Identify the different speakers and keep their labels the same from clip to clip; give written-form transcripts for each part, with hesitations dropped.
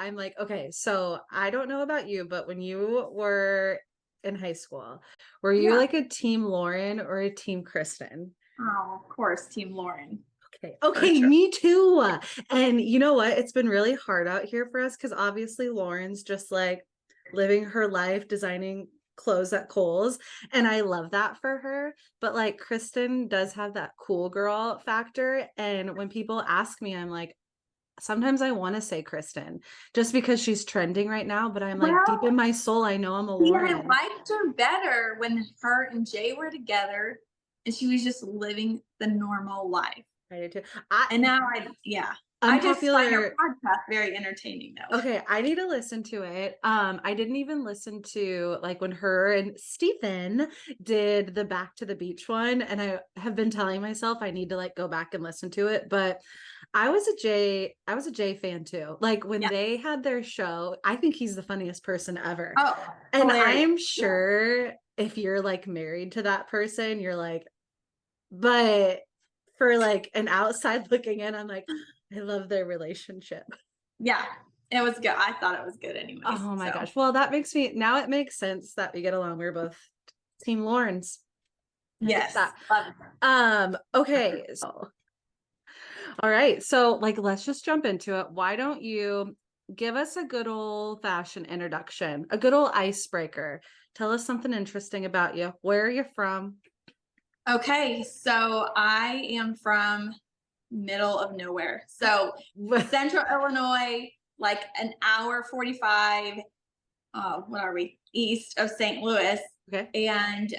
Speaker 1: I'm like, okay, so I don't know about you, but when you were in high school, were you
Speaker 2: Yeah.
Speaker 1: like a team Lauren or a team Kristen?
Speaker 2: Oh, of course, Team Lauren,
Speaker 1: Okay.
Speaker 2: for
Speaker 1: Okay,
Speaker 2: sure.
Speaker 1: me too. And you know what? It's been really hard out here for us because obviously Lauren's just like living her life designing clothes at Kohl's. And I love that for her. But like Kristen does have that cool girl factor. And when people ask me, I'm like, sometimes I want to say Kristen just because she's trending right now. But I'm like, deep
Speaker 2: Well,
Speaker 1: in my soul, I know I'm a
Speaker 2: see, I
Speaker 1: Lauren.
Speaker 2: liked her better when her and Jay were together and she was just living the normal life.
Speaker 1: I do too.
Speaker 2: And now yeah, I just find her
Speaker 1: Unpopular.
Speaker 2: podcast very entertaining though.
Speaker 1: Okay, I need to listen to it. I didn't even listen to like when her and Stephen did the Back to the Beach one, and I have been telling myself I need to like go back and listen to it. But I was a Jay fan too. Like when
Speaker 2: Yeah.
Speaker 1: they had their show, I think he's the funniest person ever.
Speaker 2: Oh,
Speaker 1: And
Speaker 2: hilarious.
Speaker 1: I'm
Speaker 2: Yeah.
Speaker 1: sure if you're like married to that person, you're like, but for like an outside looking in, I'm like, I love their relationship.
Speaker 2: Yeah. It was good. I thought it was good anyways.
Speaker 1: Oh my
Speaker 2: So
Speaker 1: gosh. Well, that makes me now it makes sense that we get along. We're both Team Lawrence. I get
Speaker 2: yes.
Speaker 1: that.
Speaker 2: Love it.
Speaker 1: Okay. So, all right. So, like, let's just jump into it. Why don't you give us a good old fashioned introduction, a good old icebreaker? Tell us something interesting about you. Where are you from?
Speaker 2: Okay, so I am from middle of nowhere. So central Illinois, like an hour 45, what are we? East of St. Louis.
Speaker 1: Okay.
Speaker 2: And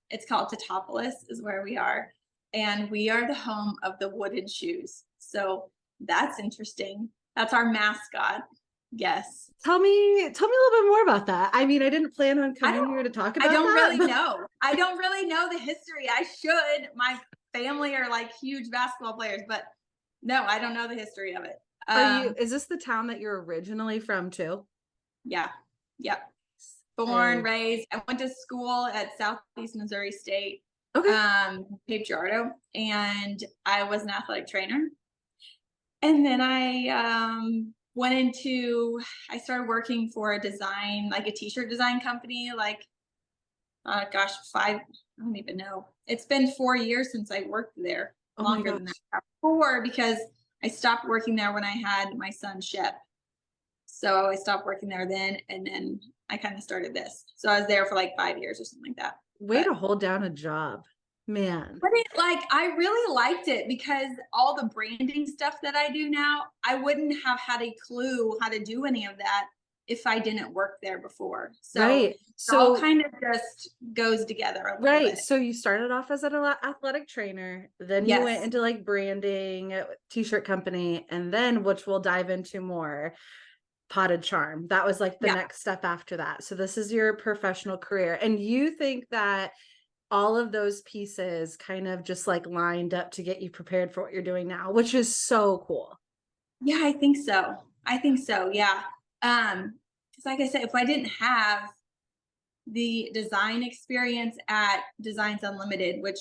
Speaker 2: it's called Tetopolis is where we are. And we are the home of the wooden shoes. So that's interesting. That's our mascot. Yes.
Speaker 1: Tell me a little bit more about that. I mean, I didn't plan on
Speaker 2: I
Speaker 1: coming
Speaker 2: don't
Speaker 1: here to talk
Speaker 2: I
Speaker 1: about
Speaker 2: don't
Speaker 1: that,
Speaker 2: really
Speaker 1: but
Speaker 2: know. I don't really know the history. I should. My family are like huge basketball players, but no, I don't know the history of it.
Speaker 1: is this the town that you're originally from too?
Speaker 2: Yeah. Yep. Born,
Speaker 1: I
Speaker 2: raised. I went to school at Southeast Missouri State,
Speaker 1: okay.
Speaker 2: Cape Girardeau, and I was an athletic trainer. And then I started working for a design, like a t-shirt design company, like gosh, I don't even know. It's been 4 years since I worked there,
Speaker 1: Oh my
Speaker 2: longer than that.
Speaker 1: gosh.
Speaker 2: 4 because I stopped working there when I had my son Shep. So I stopped working there then, and then I kind of started this. So I was there for like 5 years or something like that.
Speaker 1: Way
Speaker 2: But
Speaker 1: to hold down a job, man.
Speaker 2: I really liked it because all the branding stuff that I do now, I wouldn't have had a clue how to do any of that if I didn't work there before. So
Speaker 1: Right.
Speaker 2: it all
Speaker 1: So,
Speaker 2: kind of just goes together a little
Speaker 1: right.
Speaker 2: bit.
Speaker 1: So you started off as an athletic trainer, then you went
Speaker 2: Yes.
Speaker 1: into like branding, t-shirt company, and then which we'll dive into more, potted charm. That was like the
Speaker 2: Yeah.
Speaker 1: next step after that. So this is your professional career. And you think that all of those pieces kind of just like lined up to get you prepared for what you're doing now, which is so cool.
Speaker 2: Yeah, I think so. I think so. Yeah. Because like I said, if I didn't have the design experience at Designs Unlimited, which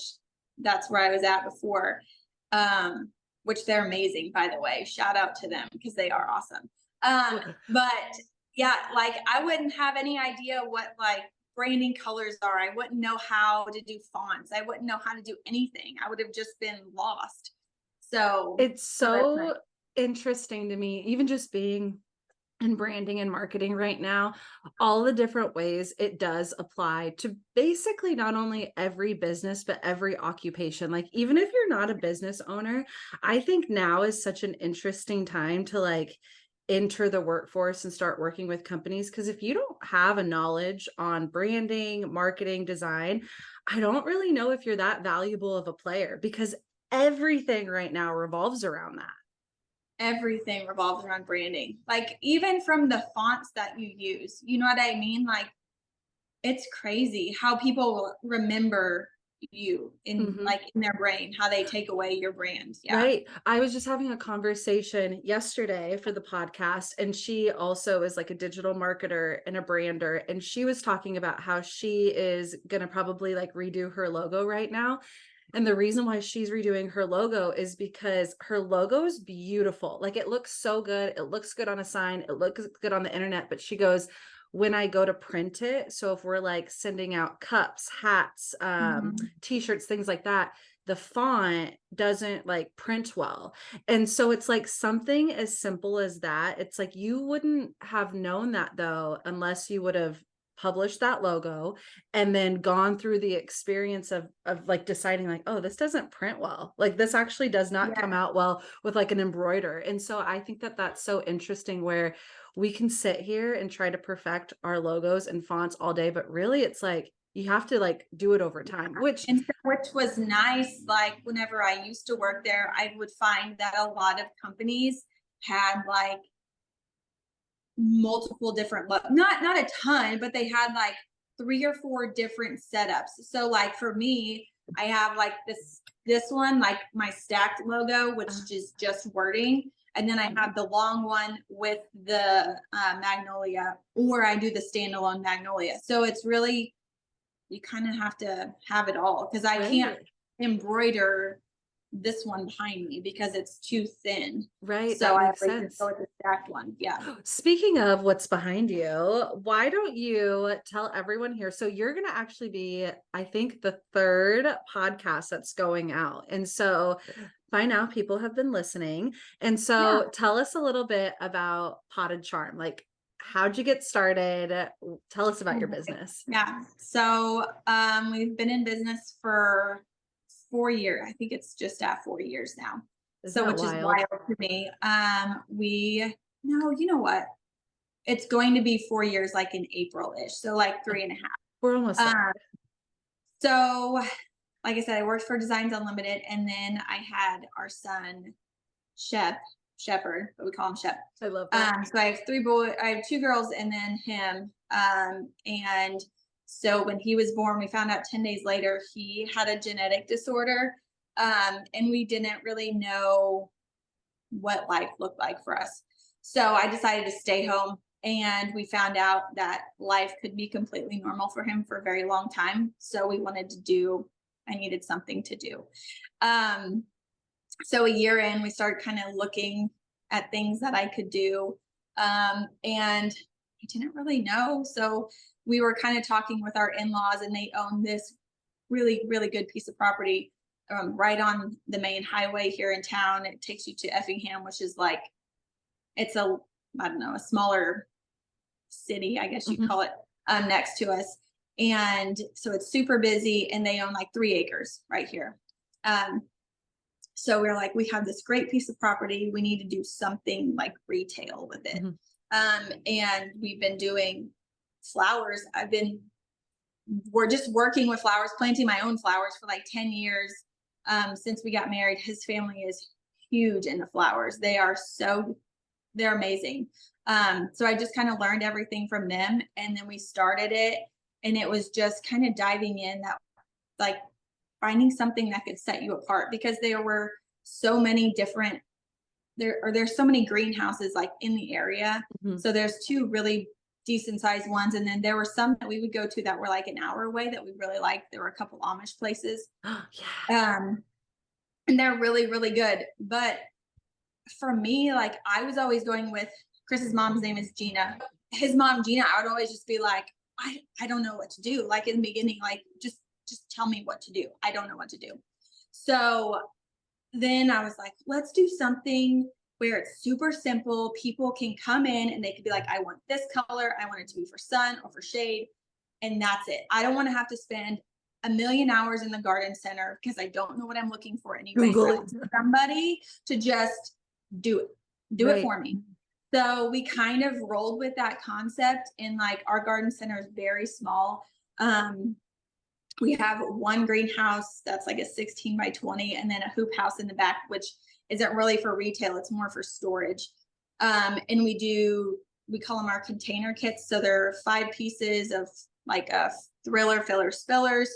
Speaker 2: that's where I was at before, which they're amazing, by the way. Shout out to them because they are awesome. But yeah, like I wouldn't have any idea what like branding colors are. I wouldn't know how to do fonts. I wouldn't know how to do anything. I would have just been lost.
Speaker 1: It's
Speaker 2: So that's nice.
Speaker 1: so interesting to me, even just being in branding and marketing right now, all the different ways it does apply to basically not only every business, but every occupation. Like, even if you're not a business owner, I think now is such an interesting time to like enter the workforce and start working with companies. Because if you don't have a knowledge on branding, marketing, design, I don't really know if you're that valuable of a player because everything right now revolves around that.
Speaker 2: Everything revolves around branding. Like even from the fonts that you use, you know what I mean? Like it's crazy how people will remember you in
Speaker 1: Mhm.
Speaker 2: like in their brain, how they take away your brand. Yeah.
Speaker 1: Right. I was just having a conversation yesterday for the podcast, and she also is like a digital marketer and a brander. And she was talking about how she is going to probably like redo her logo right now. And the reason why she's redoing her logo is because her logo is beautiful. Like it looks so good. It looks good on a sign. It looks good on the internet. But she goes, when I go to print it, so if we're like sending out cups, hats,
Speaker 2: Mhm.
Speaker 1: t-shirts, things like that, the font doesn't like print well. And so it's like something as simple as that. It's like you wouldn't have known that though, unless you would have published that logo and then gone through the experience of like deciding like, oh, this doesn't print well. Like this actually does not
Speaker 2: Yeah.
Speaker 1: come out well with like an embroider. And so I think that that's so interesting where we can sit here and try to perfect our logos and fonts all day, but really it's like you have to like do it over time, which
Speaker 2: And so, which was nice. Like whenever I used to work there, I would find that a lot of companies had like multiple different not a ton, but they had like 3 or 4 different setups. So like for me, I have like this one, like my stacked logo, which is just wording. And then I have the long one with the magnolia, or I do the standalone magnolia. So it's really, you kind of have to have it all, because I can't
Speaker 1: right.
Speaker 2: embroider this one behind me because it's too thin.
Speaker 1: Right,
Speaker 2: So
Speaker 1: that
Speaker 2: I
Speaker 1: makes
Speaker 2: always just go
Speaker 1: sense.
Speaker 2: with the stacked one. Yeah.
Speaker 1: Speaking of what's behind you, why don't you tell everyone here? So you're going to actually be, I think, the third podcast that's going out. And so by now people have been listening. And
Speaker 2: Yeah.
Speaker 1: so tell us a little bit about Potted Charm. Like, how'd you get started? Tell us about your
Speaker 2: Okay.
Speaker 1: business.
Speaker 2: Yeah. So we've been in business for 4 years. I think it's just at 4 years now.
Speaker 1: Isn't
Speaker 2: So
Speaker 1: that
Speaker 2: which is
Speaker 1: wild?
Speaker 2: wild to me. We no, you know what? It's going to be 4 years like in April-ish. So like three and a
Speaker 1: We're almost
Speaker 2: half.
Speaker 1: there.
Speaker 2: So like I said, I worked for Designs Unlimited, and then I had our son Shepherd, but we call him Shep.
Speaker 1: I love that.
Speaker 2: So I have 3 boys, I have 2 girls, and then him. And so when he was born, we found out 10 days later he had a genetic disorder. And we didn't really know what life looked like for us. So I decided to stay home, and we found out that life could be completely normal for him for a very long time. So we wanted to do, I needed something to do. Um, so a year in, we started kind of looking at things that I could do. And I didn't really know. So we were kind of talking with our in-laws, and they own this really, really good piece of property right on the main highway here in town. It takes you to Effingham, which is like, it's a, I don't know, a smaller city, I guess you'd
Speaker 1: Mhm.
Speaker 2: call it, next to us. And so it's super busy, and they own like 3 acres right here. Um, so we are like, we have this great piece of property. We need to do something like retail with it.
Speaker 1: Mhm.
Speaker 2: And we've been doing flowers. We're just working with flowers, planting my own flowers for like 10 years. Since we got married, his family is huge into flowers. They're amazing. So I just kind of learned everything from them, and then we started it, and it was just kind of diving in, that like finding something that could set you apart, because there were so many different, there's so many greenhouses like in the area.
Speaker 1: Mhm.
Speaker 2: So there's 2 really decent sized ones, and then there were some that we would go to that were like an hour away that we really liked. There were a couple Amish places.
Speaker 1: Yeah.
Speaker 2: Um, and they're really, really good. But for me, like I was always going with Chris's mom's name is Gina. His mom, Gina, I would always just be like, I don't know what to do. Like in the beginning, like just tell me what to do. I don't know what to do. So then I was like, let's do something where it's super simple. People can come in and they could be like, I want this color. I want it to be for sun or for shade. And that's it. I don't want to have to spend a million hours in the garden center because I don't know what I'm looking for anyway. So I
Speaker 1: Google.
Speaker 2: want somebody to just do it, do it
Speaker 1: Right.
Speaker 2: for me. So we kind of rolled with that concept, and like our garden center is very small. We have one greenhouse that's like a 16 by 20, and then a hoop house in the back, which isn't really for retail, it's more for storage. And we call them our container kits. So there are 5 pieces of like a thriller, filler, spillers,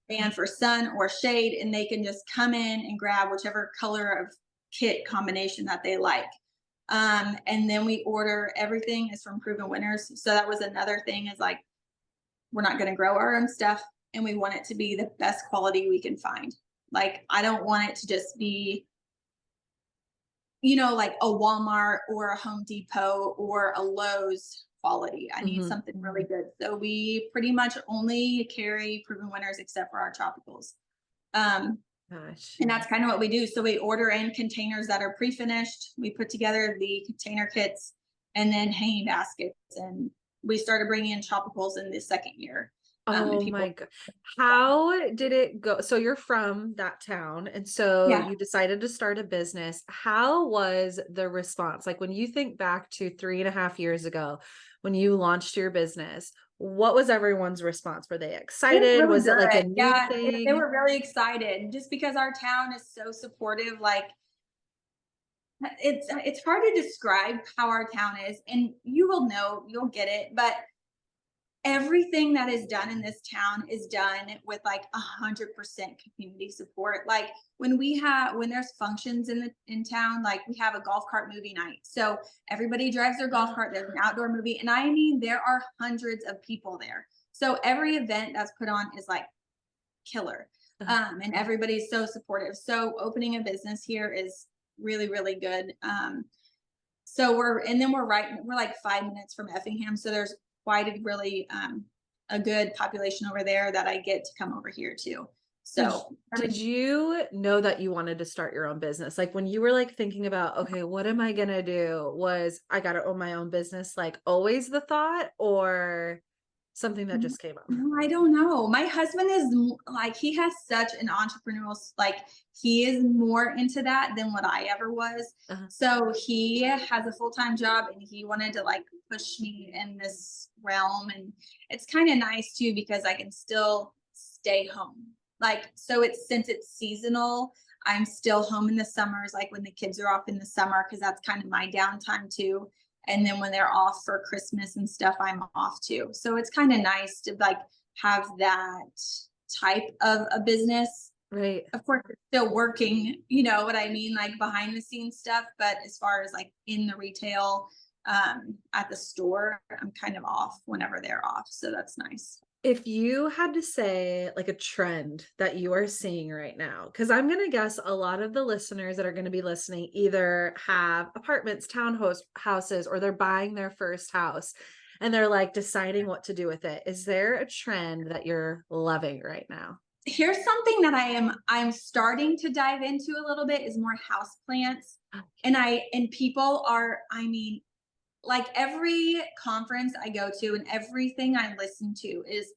Speaker 2: and for sun or shade, and they can just come in and grab whichever color of kit combination that they like. And then we order, everything is from proven winners. So that was another thing, is like, we're not going to grow our own stuff, and we want it to be the best quality we can find. Like, I don't want it to just be, you know, like a Walmart or a Home Depot or a Lowe's quality. I need
Speaker 1: Hmm.
Speaker 2: something really good. So we pretty much only carry proven winners except for our tropicals. Um,
Speaker 1: Gosh.
Speaker 2: and that's kind of what we do. So we order in containers that are pre-finished. We put together the container kits and then hanging baskets. And we started bringing in tropicals in the second year. And
Speaker 1: Oh
Speaker 2: people,
Speaker 1: my God. How did it go? So you're from that town, and so
Speaker 2: yeah,
Speaker 1: you decided to start a business. How was the response? Like when you think back to 3.5 years ago, when you launched your business, what was everyone's response? Were they
Speaker 2: it was
Speaker 1: excited?
Speaker 2: really
Speaker 1: Was it like a
Speaker 2: good.
Speaker 1: new
Speaker 2: Yeah, they
Speaker 1: thing?
Speaker 2: were really excited just because our town is so supportive. Like, it's hard to describe how our town is, and you will know, you'll get it, but everything that is done in this town is done with like 100% community support. Like when there's functions in town, like we have a golf cart movie night, so everybody drives their golf cart, there's an outdoor movie, and I mean there are hundreds of people there, so every event that's put on is like killer. And everybody's so supportive, so opening a business here is really really good. So we're like 5 minutes from Effingham, so there's quite a really a good population over there that I get to come over here to.
Speaker 1: Did
Speaker 2: So
Speaker 1: did you know that you wanted to start your own business? Like when you were like thinking about, okay, what am I gonna do? Was I gotta own my own business like always the thought, or something that just came up?
Speaker 2: no, I don't know. My husband is like, he has such an entrepreneurial, like he is more into that than what I ever was.
Speaker 1: Uh-huh.
Speaker 2: So he has a full-time job and he wanted to like push me in this realm. And it's kind of nice too, because I can still stay home. Like, so since it's seasonal, I'm still home in the summers, like when the kids are off in the summer, because that's kind of my downtime too. And then when they're off for Christmas and stuff, I'm off too. So it's kind of nice to like have that type of a business.
Speaker 1: Right.
Speaker 2: Of course, it's still working, you know what I mean, like behind the scenes stuff. But as far as like in the retail, at the store, I'm kind of off whenever they're off. So that's nice.
Speaker 1: If you had to say like a trend that you are seeing right now, because I'm going to guess a lot of the listeners that are going to be listening either have apartments, houses, or they're buying their first house and they're like deciding what to do with it. Is there a trend that you're loving right now?
Speaker 2: Here's something that I'm starting to dive into a little bit is more house plants. And people are, I mean, like every conference I go to and everything I listen to is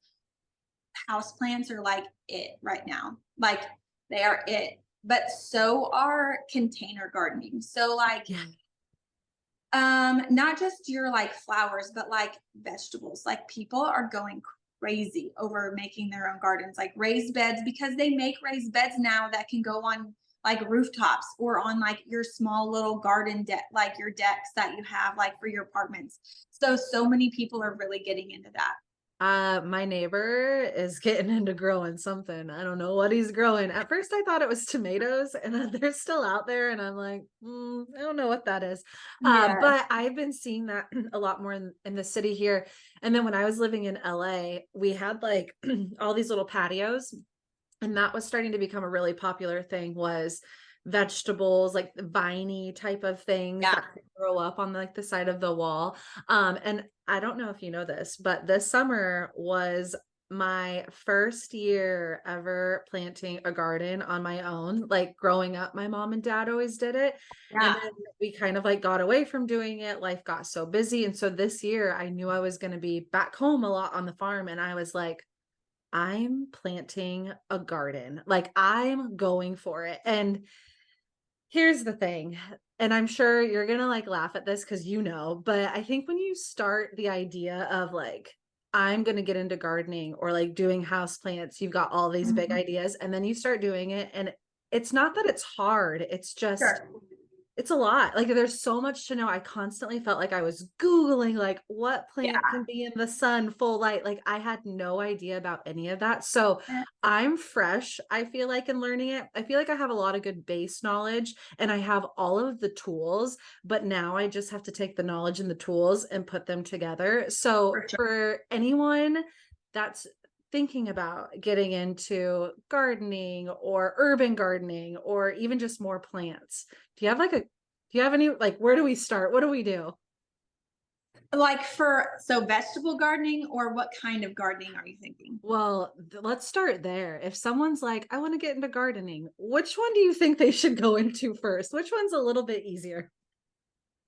Speaker 2: houseplants are like it right now. Like they are it. But so are container gardening. So like
Speaker 1: Yeah.
Speaker 2: not just your like flowers, but like vegetables. Like people are going crazy over making their own gardens, like raised beds, because they make raised beds now that can go on like rooftops or on like your small little garden deck, like your decks that you have like for your apartments. So many people are really getting into that.
Speaker 1: My neighbor is getting into growing something. I don't know what he's growing. At first, I thought it was tomatoes, and then they're still out there, and I'm like, I don't know what that is.
Speaker 2: Yeah.
Speaker 1: But I've been seeing that a lot more in the city here. And then when I was living in LA, we had like all these little patios, and that was starting to become a really popular thing. Was vegetables like viney type of things
Speaker 2: Yeah.
Speaker 1: that could grow up on like the side of the wall. And I don't know if you know this, but this summer was my first year ever planting a garden on my own. Like growing up, my mom and dad always did it. And
Speaker 2: Yeah.
Speaker 1: then we kind of like got away from doing it. Life got so busy. And so this year I knew I was going to be back home a lot on the farm. And I was like, I'm planting a garden. Like I'm going for it. And here's the thing, and I'm sure you're gonna like laugh at this because you know, but I think when you start the idea of like, I'm gonna get into gardening or like doing house plants, you've got all these big
Speaker 2: Mhm.
Speaker 1: ideas, and then you start doing it, and it's not that it's hard, it's just
Speaker 2: Sure.
Speaker 1: it's a lot. Like there's so much to know. I constantly felt like I was Googling like what plant
Speaker 2: Yeah.
Speaker 1: can be in the sun, full light. Like I had no idea about any of that. So I'm fresh, I feel like, in learning it. I feel like I have a lot of good base knowledge and I have all of the tools, but now I just have to take the knowledge and the tools and put them together. So
Speaker 2: For sure.
Speaker 1: for anyone that's thinking about getting into gardening or urban gardening or even just more plants, do you have any, like, where do we start? What do we do?
Speaker 2: Like so vegetable gardening, or what kind of gardening are you thinking?
Speaker 1: Well, let's start there. If someone's like, I want to get into gardening, which one do you think they should go into first? Which one's a little bit easier?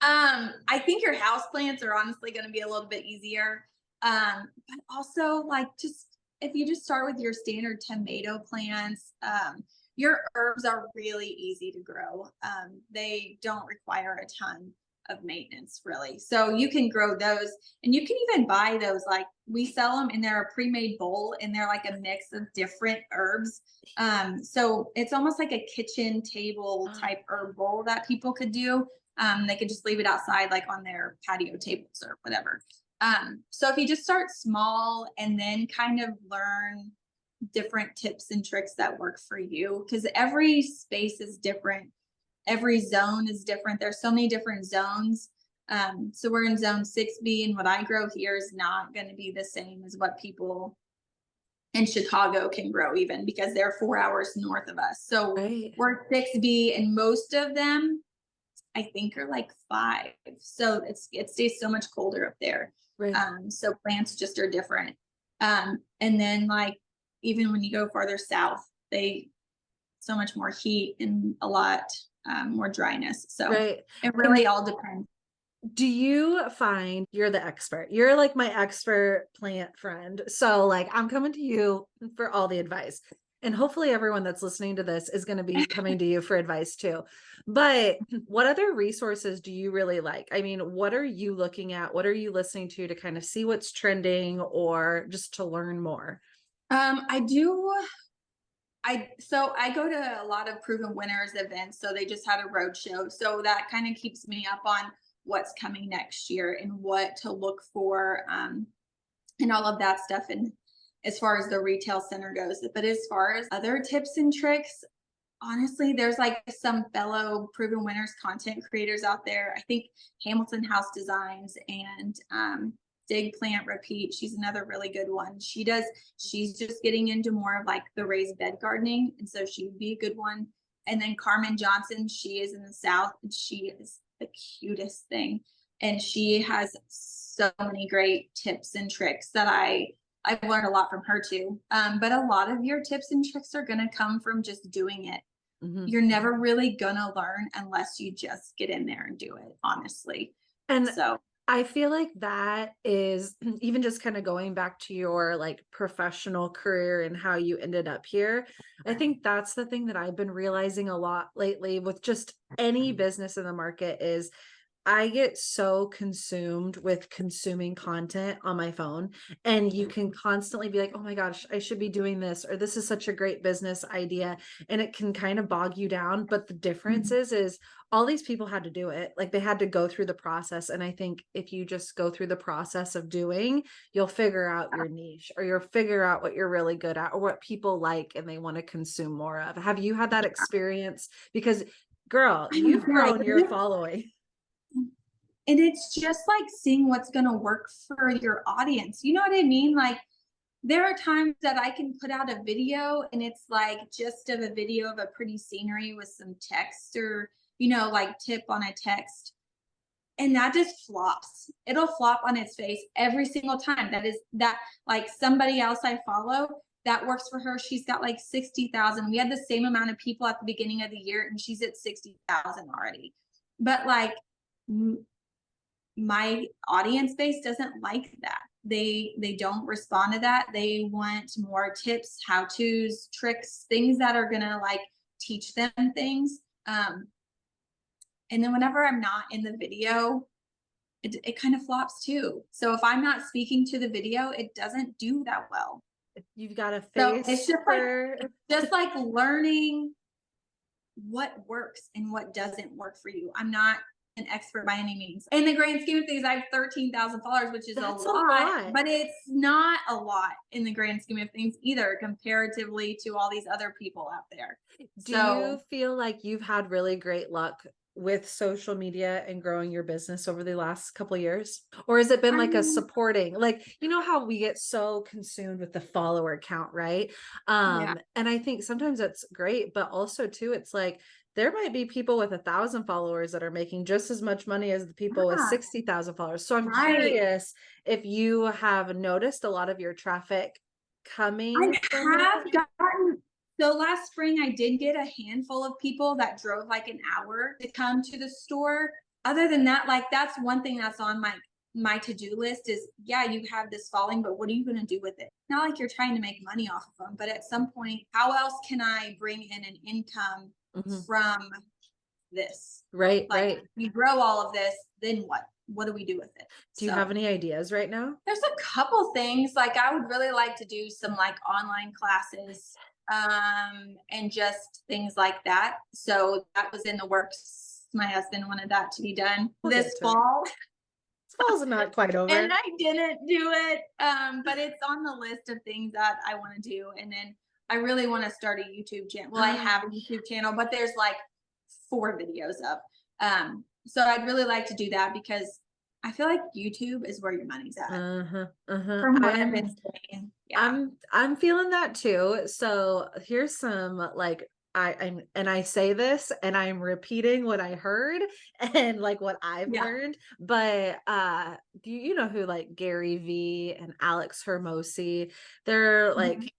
Speaker 2: I think your house plants are honestly going to be a little bit easier. But also like just if you just start with your standard tomato plants, your herbs are really easy to grow. They don't require a ton of maintenance really. So you can grow those, and you can even buy those. Like we sell them and they're a pre-made bowl and they're like a mix of different herbs. So it's almost like a kitchen table type herb bowl that people could do. They could just leave it outside, like on their patio tables or whatever. So if you just start small and then kind of learn different tips and tricks that work for you, because every space is different, every zone is different. There's so many different zones. So we're in zone 6B, and what I grow here is not going to be the same as what people in Chicago can grow, even because they're 4 hours north of us. So
Speaker 1: Right.
Speaker 2: we're 6B, and most of them I think are like 5. So it stays so much colder up there.
Speaker 1: Right.
Speaker 2: So plants just are different. And then like even when you go farther south, they so much more heat and a lot more dryness. So
Speaker 1: Right.
Speaker 2: it
Speaker 1: And
Speaker 2: really all depends.
Speaker 1: do you find you're the expert? You're like my expert plant friend. So like I'm coming to you for all the advice. And hopefully everyone that's listening to this is going to be coming to you for advice too. But what other resources do you really like? I mean, what are you looking at? What are you listening to kind of see what's trending or just to learn more?
Speaker 2: I do. I go to a lot of proven winners events. So they just had a road show. So that kind of keeps me up on what's coming next year and what to look for, and all of that stuff. And as far as the retail center goes, but as far as other tips and tricks, honestly, there's like some fellow proven winners content creators out there. I think Hamilton House Designs and Dig Plant Repeat. She's another really good one. She's just getting into more of like the raised bed gardening. And so she would be a good one. And then Carmen Johnson, she is in the South and she is the cutest thing. And she has so many great tips and tricks that I've learned a lot from her too. But a lot of your tips and tricks are going to come from just doing it.
Speaker 1: Mhm.
Speaker 2: You're never really going to learn unless you just get in there and do it, honestly.
Speaker 1: And
Speaker 2: So,
Speaker 1: I feel like that is even just kind of going back to your like professional career and how you ended up here. I think that's the thing that I've been realizing a lot lately with just any business in the market is I get so consumed with consuming content on my phone, and you can constantly be like, oh my gosh, I should be doing this, or this is such a great business idea. And it can kind of bog you down. But the difference is all these people had to do it. Like they had to go through the process. And I think if you just go through the process of doing, you'll figure out your niche or you'll figure out what you're really good at or what people like and they want to consume more of. Have you had that experience? Because girl, you've grown your following.
Speaker 2: and it's just like seeing what's going to work for your audience. You know what I mean? Like, there are times that I can put out a video and it's like just of a video of a pretty scenery with some text or, like tip on a text. And that just flops. It'll flop on its face every single time. That like somebody else I follow that works for her. She's got like 60,000. We had the same amount of people at the beginning of the year and she's at 60,000 already. But like my audience base doesn't like that. They don't respond to that. They want more tips, how-tos, tricks, things that are gonna like teach them things. And then whenever I'm not in the video, it kind of flops too. So if I'm not speaking to the video, it doesn't do that well.
Speaker 1: You've got a
Speaker 2: So
Speaker 1: face for
Speaker 2: just like learning what works and what doesn't work for you. I'm not an expert by any means. In the grand scheme of things, I have 13,000 followers, which is
Speaker 1: that's
Speaker 2: a lot, but it's not a lot in the grand scheme of things either, comparatively to all these other people out there.
Speaker 1: Do
Speaker 2: So
Speaker 1: you feel like you've had really great luck with social media and growing your business over the last couple of years? Or has it been like a
Speaker 2: Um,
Speaker 1: supporting, like, you know how we get so consumed with the follower count, right?
Speaker 2: yeah,
Speaker 1: And I think sometimes that's great, but also too, it's like there might be people with 1,000 followers that are making just as much money as the people with
Speaker 2: yeah,
Speaker 1: 60,000 followers. So I'm
Speaker 2: right.
Speaker 1: curious if you have noticed a lot of your traffic
Speaker 2: I
Speaker 1: coming from that.
Speaker 2: have gotten so last spring I did get a handful of people that drove like an hour to come to the store. Other than that, like that's one thing that's on my to-do list is yeah, you have this following, but what are you going to do with it? Not like you're trying to make money off of them, but at some point, how else can I bring in an income
Speaker 1: Mhm.
Speaker 2: from this?
Speaker 1: Right,
Speaker 2: Like
Speaker 1: right.
Speaker 2: you grow all of this, then what? What do we do with it?
Speaker 1: Do you have
Speaker 2: So
Speaker 1: any ideas right now?
Speaker 2: there's a couple things, like, I would really like to do some, like, online classes, and just things like that. So that was in the works. My husband wanted that to be done
Speaker 1: We'll get
Speaker 2: this
Speaker 1: to it.
Speaker 2: fall,
Speaker 1: Fall's not quite
Speaker 2: and
Speaker 1: over.
Speaker 2: I didn't do it, but it's on the list of things that I wanna do, and then I really wanna start a YouTube channel. Well, I have a YouTube channel, but there's, like, 4 videos up. So I'd really like to do that because I feel like YouTube is where your money's at.
Speaker 1: Uh-huh, uh-huh.
Speaker 2: From what I've
Speaker 1: I'm
Speaker 2: been saying, yeah.
Speaker 1: I'm feeling that too. So here's some like I say this and I'm repeating what I heard and like what I've
Speaker 2: Yeah.
Speaker 1: learned. But do you know who like Gary V and Alex Hermosi? They're
Speaker 2: Mhm.
Speaker 1: like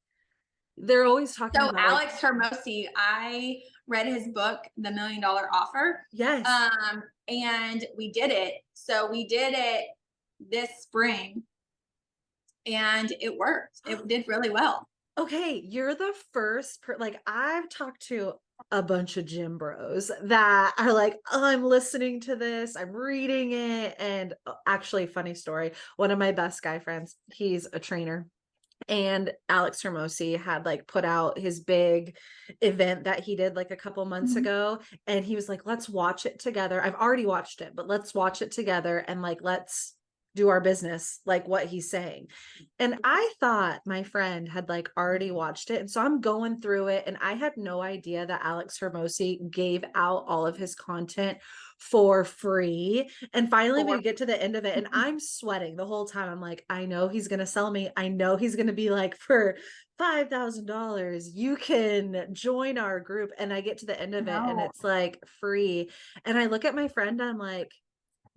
Speaker 1: they're always talking
Speaker 2: So
Speaker 1: about like
Speaker 2: Alex Hermosi, I read his book, The $1,000,000 Offer,
Speaker 1: yes.
Speaker 2: and we did it. So we did it this spring and it worked. It did really well.
Speaker 1: Okay, you're the first like I've talked to a bunch of gym bros that are like, oh, I'm listening to this, I'm reading it. And actually, funny story, one of my best guy friends, he's a trainer. And Alex Hermosi had like put out his big event that he did like a couple months
Speaker 2: Mhm.
Speaker 1: ago. And he was like, let's watch it together. I've already watched it, but let's watch it together and like, let's do our business, like what he's saying. And I thought my friend had like already watched it. And so I'm going through it. And I had no idea that Alex Hermosi gave out all of his content for free. And finally,
Speaker 2: For
Speaker 1: we get to the end of it, and I'm sweating the whole time. I'm like, I know he's going to sell me. I know he's going to be like, for $5,000, you can join our group. And I get to the end of it, and
Speaker 2: no.
Speaker 1: it's like free. And I look at my friend, I'm like,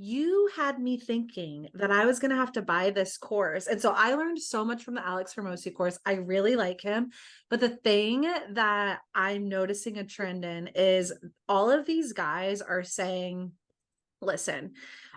Speaker 1: you had me thinking that I was going to have to buy this course. And so I learned so much from the Alex Hermosi course. I really like him. But the thing that I'm noticing a trend in is all of these guys are saying, listen,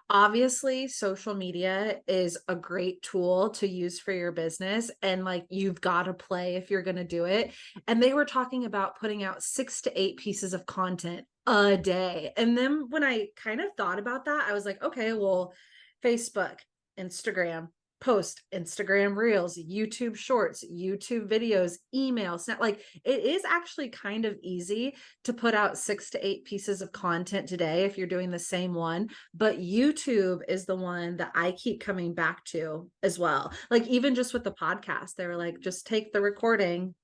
Speaker 1: obviously, social media is a great tool to use for your business, and like you've got to play if you're going to do it. And they were talking about putting out 6 to 8 pieces of content a day. And then when I kind of thought about that, I was like, okay, well, Facebook, Instagram, post, Instagram Reels, YouTube Shorts, YouTube videos, email, Snap. Like it is actually kind of easy to put out 6 to 8 pieces of content today if you're doing the same one. But YouTube is the one that I keep coming back to as well. Like even just with the podcast, they were like, just take the recording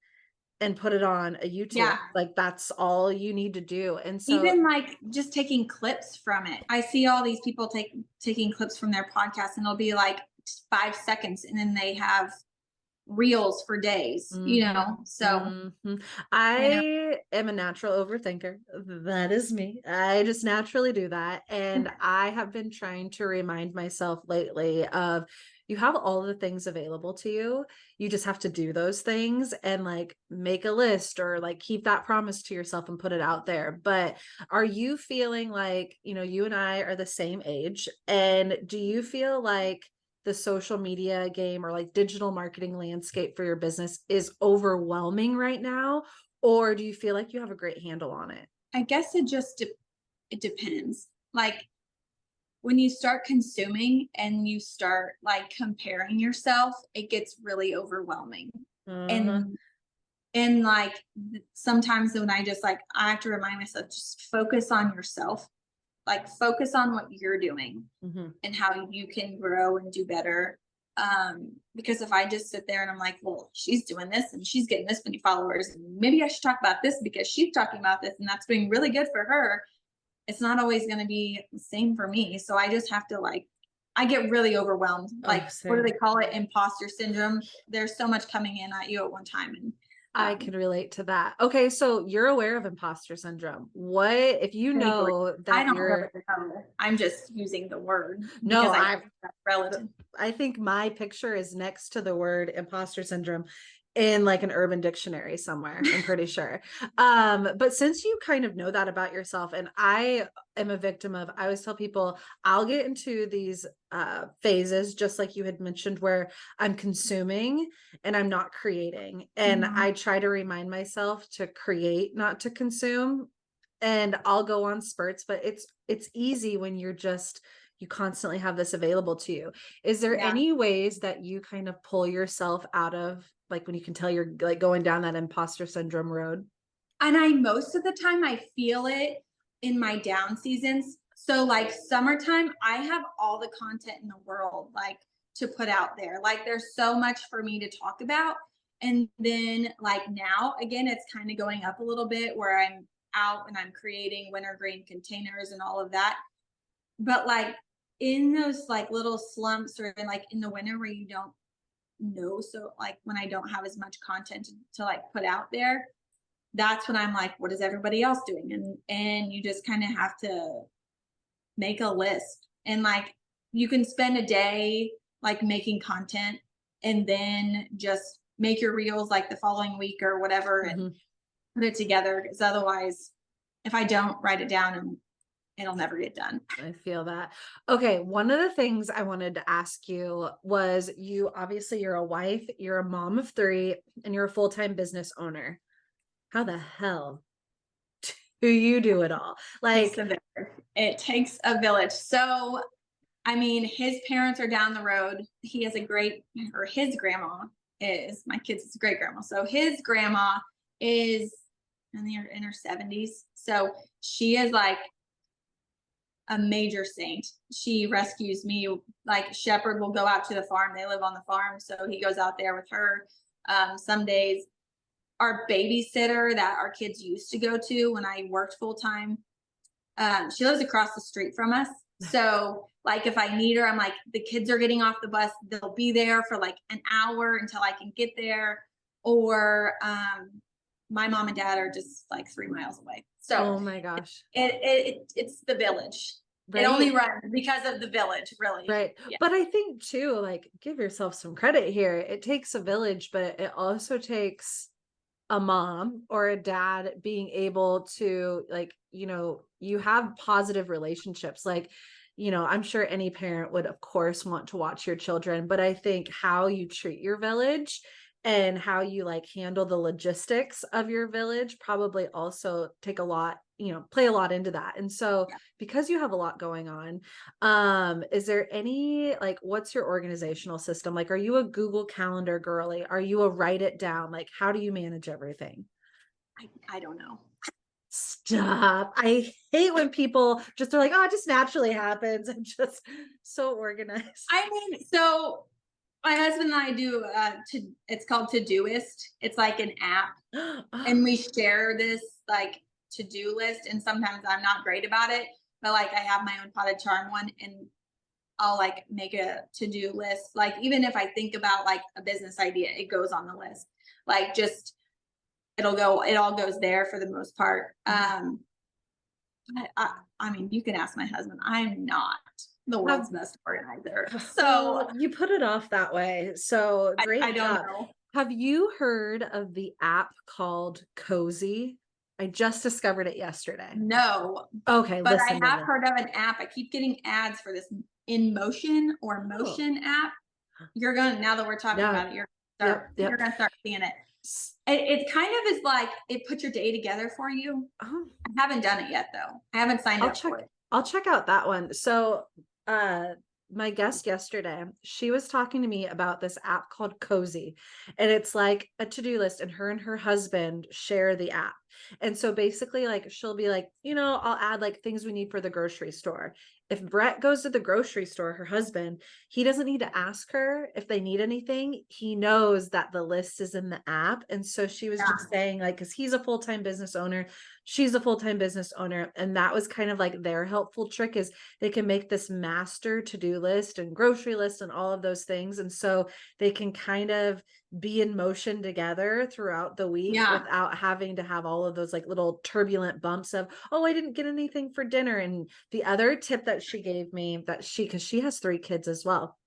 Speaker 1: and put it on a YouTube.
Speaker 2: Yeah.
Speaker 1: Like that's all you need to do. And so
Speaker 2: Even like just taking clips from it. I see all these people taking clips from their podcast and it'll be like 5 seconds and then they have reels for days,
Speaker 1: mhm,
Speaker 2: So
Speaker 1: mhm.
Speaker 2: I know.
Speaker 1: I am a natural overthinker. That is me. I just naturally do that. And I have been trying to remind myself lately of you have all the things available to you. You just have to do those things and like make a list or like keep that promise to yourself and put it out there. But are you feeling like, you and I are the same age? And do you feel like the social media game or like digital marketing landscape for your business is overwhelming right now? Or do you feel like you have a great handle on it?
Speaker 2: I guess it depends. Like when you start consuming and you start like comparing yourself, it gets really overwhelming.
Speaker 1: Uh-huh.
Speaker 2: And like sometimes when I have to remind myself, just focus on yourself, like focus on what you're doing
Speaker 1: Hmm.
Speaker 2: and how you can grow and do better. Because if I just sit there and I'm like, well, she's doing this and she's getting this many followers, and maybe I should talk about this because she's talking about this and that's doing really good for her. it's not always going to be the same for me. So I just have to like, I get really overwhelmed.
Speaker 1: Oh,
Speaker 2: Like, what do
Speaker 1: same.
Speaker 2: they call it? Imposter syndrome. There's so much coming in at you at one time. And
Speaker 1: I
Speaker 2: um,
Speaker 1: can relate to that. Okay, so you're aware of imposter syndrome. What if you
Speaker 2: I agree.
Speaker 1: know
Speaker 2: I
Speaker 1: that
Speaker 2: don't know
Speaker 1: you're
Speaker 2: the color. I'm just using the word
Speaker 1: no,
Speaker 2: because I
Speaker 1: I
Speaker 2: that's relative.
Speaker 1: I think my picture is next to the word imposter syndrome in like an urban dictionary somewhere, I'm pretty sure. But since you kind of know that about yourself, and I am a victim of, I always tell people I'll get into these phases, just like you had mentioned, where I'm consuming and I'm not creating. And
Speaker 2: Mhm.
Speaker 1: I try to remind myself to create, not to consume. And I'll go on spurts, but it's easy when you constantly have this available to you. Is there
Speaker 2: Yeah.
Speaker 1: any ways that you kind of pull yourself out of, like, when you can tell you're like going down that imposter syndrome road?
Speaker 2: And I most of the time I feel it in my down seasons. So like summertime, I have all the content in the world like to put out there. Like there's so much for me to talk about. And then like now again it's kind of going up a little bit where I'm out and I'm creating wintergreen containers and all of that. But like in those like little slumps or in like in the winter where you don't know, so like when I don't have as much content to like put out there, that's when I'm like, what is everybody else doing? And you just kind of have to make a list. And like you can spend a day like making content and then just make your reels like the following week or whatever and
Speaker 1: Mhm.
Speaker 2: put it together. Because otherwise, if I don't write it down and it'll never get done.
Speaker 1: I feel that. Okay, one of the things I wanted to ask you was, you obviously you're a wife, you're a mom of three, and you're a full-time business owner. How the hell do you do it all?
Speaker 2: Takes
Speaker 1: Like,
Speaker 2: a village. It takes a village. So I mean, his parents are down the road. He has a great, or his grandma is my kid's great grandma. So his grandma is in her 70s. So she is like a major saint. She rescues me. Like Shepherd will go out to the farm. They live on the farm. So he goes out there with her. Some days, our babysitter that our kids used to go to when I worked full time, she lives across the street from us. So like if I need her, I'm like, the kids are getting off the bus, they'll be there for like an hour until I can get there. Or my mom and dad are just like 3 miles away. So
Speaker 1: oh my gosh.
Speaker 2: it's the village. It only
Speaker 1: Right?
Speaker 2: runs because of the village, really.
Speaker 1: Right.
Speaker 2: Yeah.
Speaker 1: But I think too, like, give yourself some credit here. It takes a village, but it also takes a mom or a dad being able to, like, you have positive relationships. Like, I'm sure any parent would of course want to watch your children, but I think how you treat your village and how you like handle the logistics of your village probably also take a lot, play a lot into that. And so,
Speaker 2: Yeah.
Speaker 1: because you have a lot going on, is there any, like, what's your organizational system? Like, are you a Google Calendar girly? Are you a write it down? Like, how do you manage everything?
Speaker 2: I don't know.
Speaker 1: Stop. I hate when people just are like, oh, it just naturally happens. I'm just so organized.
Speaker 2: I mean, so my husband and I do it's called Todoist. It's like an app and we share this like to-do list, and sometimes I'm not great about it, but like I have my own potted charm one and I'll like make a to-do list. Like even if I think about like a business idea, it goes on the list. Like just it all goes there for the most part. I mean, you can ask my husband. I'm not the
Speaker 1: Have,
Speaker 2: world's best organizer. So
Speaker 1: well, you put it off that way. So
Speaker 2: I
Speaker 1: great
Speaker 2: don't
Speaker 1: job.
Speaker 2: know.
Speaker 1: Have you heard of the app called Cozy? I just discovered it yesterday.
Speaker 2: No,
Speaker 1: Okay,
Speaker 2: but I
Speaker 1: listen to
Speaker 2: have
Speaker 1: this.
Speaker 2: heard of an app. I keep getting ads for this in motion or
Speaker 1: Oh,
Speaker 2: motion app. You're gonna now that we're talking
Speaker 1: yeah.
Speaker 2: about it,
Speaker 1: Yep.
Speaker 2: you're
Speaker 1: Yep.
Speaker 2: gonna start seeing it. It kind of is like it puts your day together for you.
Speaker 1: Oh,
Speaker 2: I haven't done it yet though. I haven't signed
Speaker 1: I'll
Speaker 2: up for
Speaker 1: check
Speaker 2: it.
Speaker 1: I'll check out that one. So, my guest yesterday, she was talking to me about this app called Cozy, and it's like a to-do list, and her husband share the app. And so basically, like, she'll be like, I'll add like things we need for the grocery store. if Brett goes to the grocery store, her husband, he doesn't need to ask her if they need anything. He knows that the list is in the app. And so she was just saying, like, because he's a full-time business owner, she's a full-time business owner. And that was kind of like their helpful trick, is they can make this master to-do list and grocery list and all of those things. And so they can kind of be in motion together throughout the week
Speaker 2: Yeah.
Speaker 1: without having to have all of those like little turbulent bumps of, oh, I didn't get anything for dinner. And the other tip that she gave me, that because she has 3 kids as well,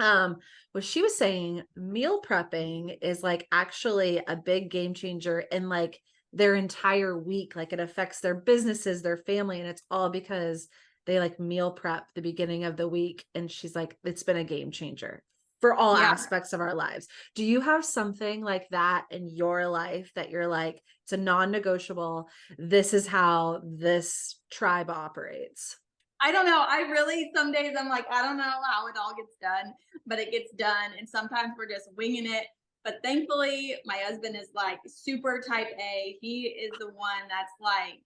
Speaker 1: was she was saying meal prepping is like actually a big game changer in like their entire week. Like it affects their businesses, their family, and it's all because they like meal prep the beginning of the week. And she's like, it's been a game changer for all
Speaker 2: Yeah.
Speaker 1: aspects of our lives. Do you have something like that in your life that you're like, it's a non-negotiable, this is how this tribe operates?
Speaker 2: I don't know. I really, some days I'm like, I don't know how it all gets done, but it gets done. And sometimes we're just winging it. But thankfully, my husband is like super type A. He is the one that's like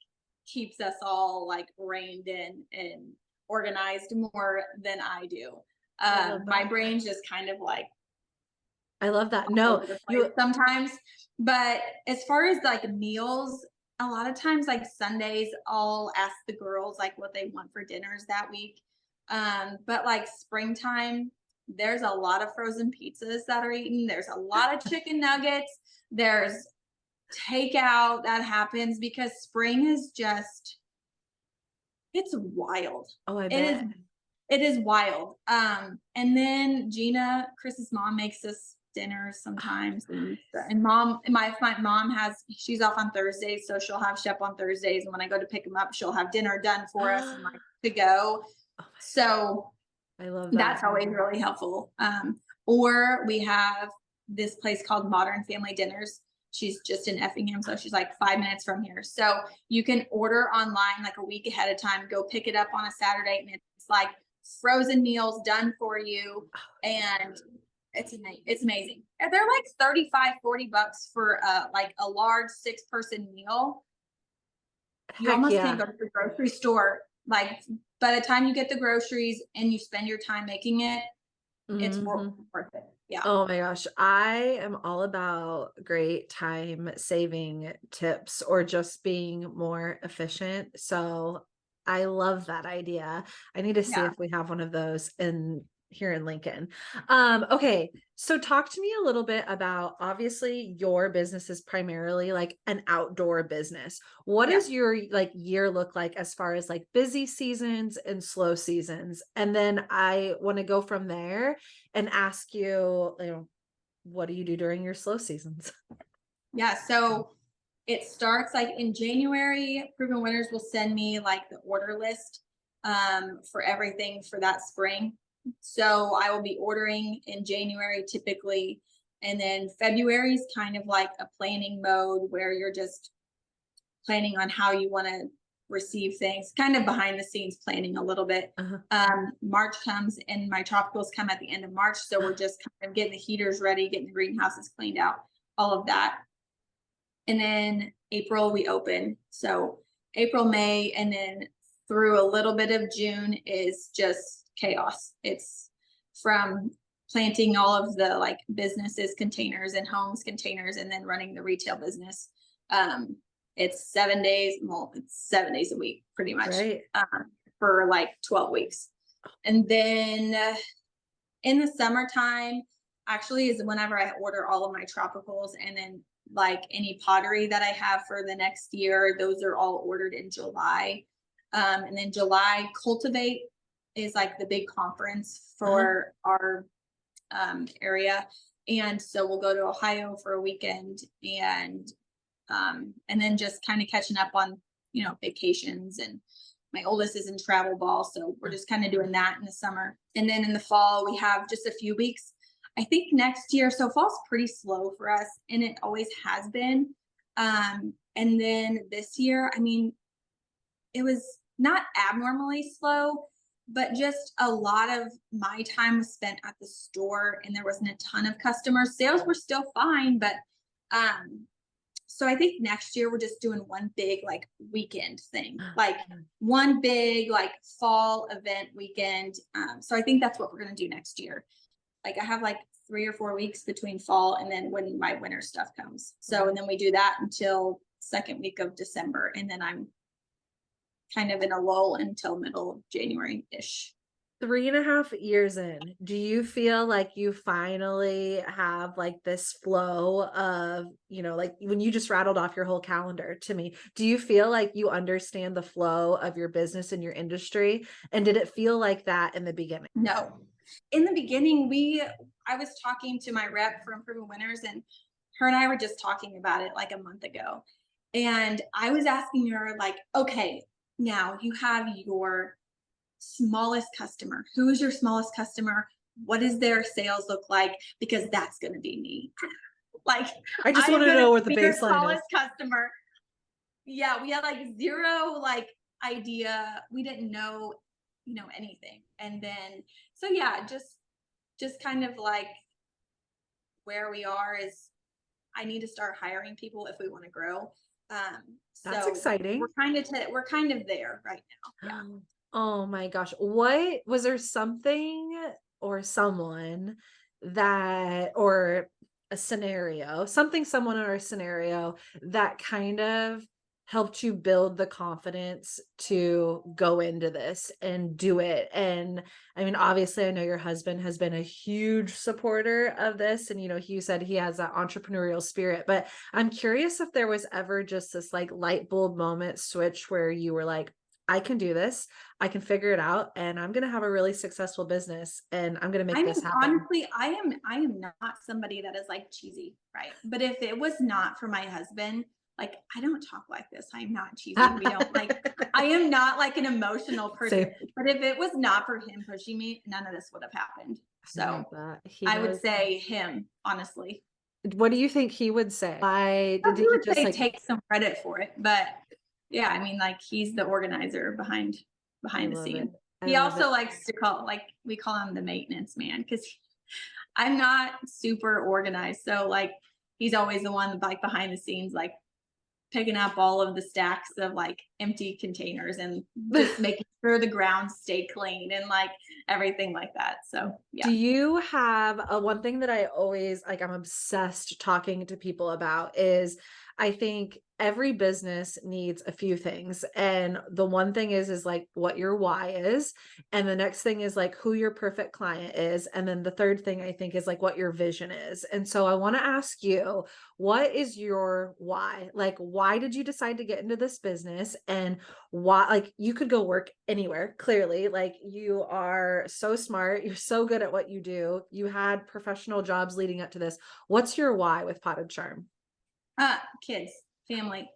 Speaker 2: keeps us all like reined in and organized more than I do. My brain's just kind of like
Speaker 1: I love that.
Speaker 2: all
Speaker 1: No,
Speaker 2: over the place
Speaker 1: you,
Speaker 2: sometimes. But as far as like meals, a lot of times like Sundays, I'll ask the girls like what they want for dinners that week. But like springtime, there's a lot of frozen pizzas that are eaten. There's a lot of chicken nuggets. There's takeout that happens because spring is just, it's wild.
Speaker 1: oh, I
Speaker 2: It is
Speaker 1: bet.
Speaker 2: it is wild. And then Gina, Chris's mom, makes us dinners sometimes, and mom, my mom has, she's off on Thursdays, so she'll have chef on Thursdays, and when I go to pick them up, she'll have dinner done for us and like to go.
Speaker 1: Oh
Speaker 2: So
Speaker 1: my, I love
Speaker 2: that's
Speaker 1: that.
Speaker 2: always really helpful. Or we have this place called Modern Family Dinners. She's just in Effingham, so she's like 5 minutes from here. So you can order online like a week ahead of time, go pick it up on a Saturday, and it's like frozen meals done for you. And it's amazing. And they're like 35, $40 for like a large 6-person meal. You
Speaker 1: Heck
Speaker 2: almost can't
Speaker 1: yeah.
Speaker 2: go to the grocery store. Like by the time you get the groceries and you spend your time making it, it's
Speaker 1: Mhm.
Speaker 2: worth it. Yeah.
Speaker 1: Oh my gosh, I am all about great time saving tips or just being more efficient. So I love that idea. I need to see
Speaker 2: Yeah.
Speaker 1: if we have one of those in here in Lincoln. Okay, so talk to me a little bit about, obviously your business is primarily like an outdoor business. What
Speaker 2: Yeah.
Speaker 1: does your like year look like as far as like busy seasons and slow seasons? And then I want to go from there and ask you, you know, what do you do during your slow seasons?
Speaker 2: Yeah. So it starts like in January. Proven Winners will send me like the order list for everything for that spring. So I will be ordering in January typically. And then February is kind of like a planning mode where you're just planning on how you want to receive things, kind of behind the scenes planning a little bit.
Speaker 1: Uh-huh.
Speaker 2: March comes and my tropicals come at the end of March. So we're just kind of getting the heaters ready, getting the greenhouses cleaned out, all of that. And then April we open. So April, May, and then through a little bit of June is just chaos. It's from planting all of the like businesses containers and homes containers and then running the retail business. It's 7 days, well, it's 7 days a week pretty much,
Speaker 1: Right.
Speaker 2: for like 12 weeks. And then in the summertime actually is whenever I order all of my tropicals, and then like any pottery that I have for the next year, those are all ordered in July. And then July Cultivate is like the big conference for our area. And so we'll go to Ohio for a weekend, and then just kind of catching up on, you know, vacations. And my oldest is in travel ball, so we're just kind of doing that in the summer. And then in the fall, we have just a few weeks. I think next year, so fall's pretty slow for us, and it always has been. And then this year, I mean, it was not abnormally slow, but just a lot of my time was spent at the store, and there wasn't a ton of customers. Sales were still fine, but So I think next year we're just doing one big like weekend thing, like one big like fall event weekend. So I think that's what we're gonna do next year. Like I have like 3 or 4 weeks between fall and then when my winter stuff comes. So and then we do that until second week of December, and then I'm kind of in a lull until middle of January-ish.
Speaker 1: 3.5 years in, do you feel like you finally have like this flow of, like when you just rattled off your whole calendar to me, do you feel like you understand the flow of your business and your industry? And did it feel like that in the beginning?
Speaker 2: No. In the beginning, I was talking to my rep for Improving Winners, and her and I were just talking about it like a month ago. And I was asking her, like, okay, now you have your smallest customer. Who is your smallest customer? What does their sales look like? Because that's going to be me. Like,
Speaker 1: I just
Speaker 2: I
Speaker 1: want
Speaker 2: am
Speaker 1: to
Speaker 2: going to
Speaker 1: know what the
Speaker 2: be your
Speaker 1: baseline is.
Speaker 2: smallest customer. Yeah, we had like zero like idea. We didn't know, anything. And then so yeah, just kind of like where we are is I need to start hiring people if we want to grow.
Speaker 1: That's
Speaker 2: So
Speaker 1: exciting.
Speaker 2: we're kind of there right now. Yeah.
Speaker 1: Oh my gosh. What was there something or someone that, or a scenario, something, someone or a scenario that kind of helped you build the confidence to go into this and do it? And I mean, obviously, I know your husband has been a huge supporter of this. And, you said he has that entrepreneurial spirit, but I'm curious if there was ever just this like light bulb moment switch where you were like, I can do this. I can figure it out, and I'm going to have a really successful business, and I'm going to
Speaker 2: I
Speaker 1: make
Speaker 2: mean,
Speaker 1: this happen.
Speaker 2: honestly, I am not somebody that is like cheesy, right? But if it was not for my husband, like I don't talk like this. I'm not cheesy. We don't like I am not like an emotional person.
Speaker 1: Same.
Speaker 2: But if it was not for him pushing me, none of this would have happened.
Speaker 1: I love
Speaker 2: So
Speaker 1: that. He
Speaker 2: I would
Speaker 1: knows.
Speaker 2: say him, honestly.
Speaker 1: What do you think he would say? Why
Speaker 2: Well,
Speaker 1: did
Speaker 2: he
Speaker 1: he
Speaker 2: would
Speaker 1: just
Speaker 2: say
Speaker 1: like,
Speaker 2: take some credit for it, but yeah, I mean, like he's the organizer behind
Speaker 1: I
Speaker 2: behind the
Speaker 1: love it.
Speaker 2: scene.
Speaker 1: I
Speaker 2: He
Speaker 1: love
Speaker 2: also
Speaker 1: it.
Speaker 2: likes to call like we call him the maintenance man because I'm not super organized. So like he's always the one like behind the scenes, like picking up all of the stacks of like empty containers and just making sure the grounds stay clean and like everything like that. So
Speaker 1: Do
Speaker 2: yeah.
Speaker 1: you have a one thing that I always like, I'm obsessed talking to people about is I think every business needs a few things. And the one thing is like what your why is. And the next thing is like who your perfect client is. And then the third thing I think is like what your vision is. And so I want to ask you, what is your why? Like, why did you decide to get into this business? And why, like, you could go work anywhere, clearly, like you are so smart, you're so good at what you do, you had professional jobs leading up to this. What's your why with Potted Charm?
Speaker 2: Kids, family,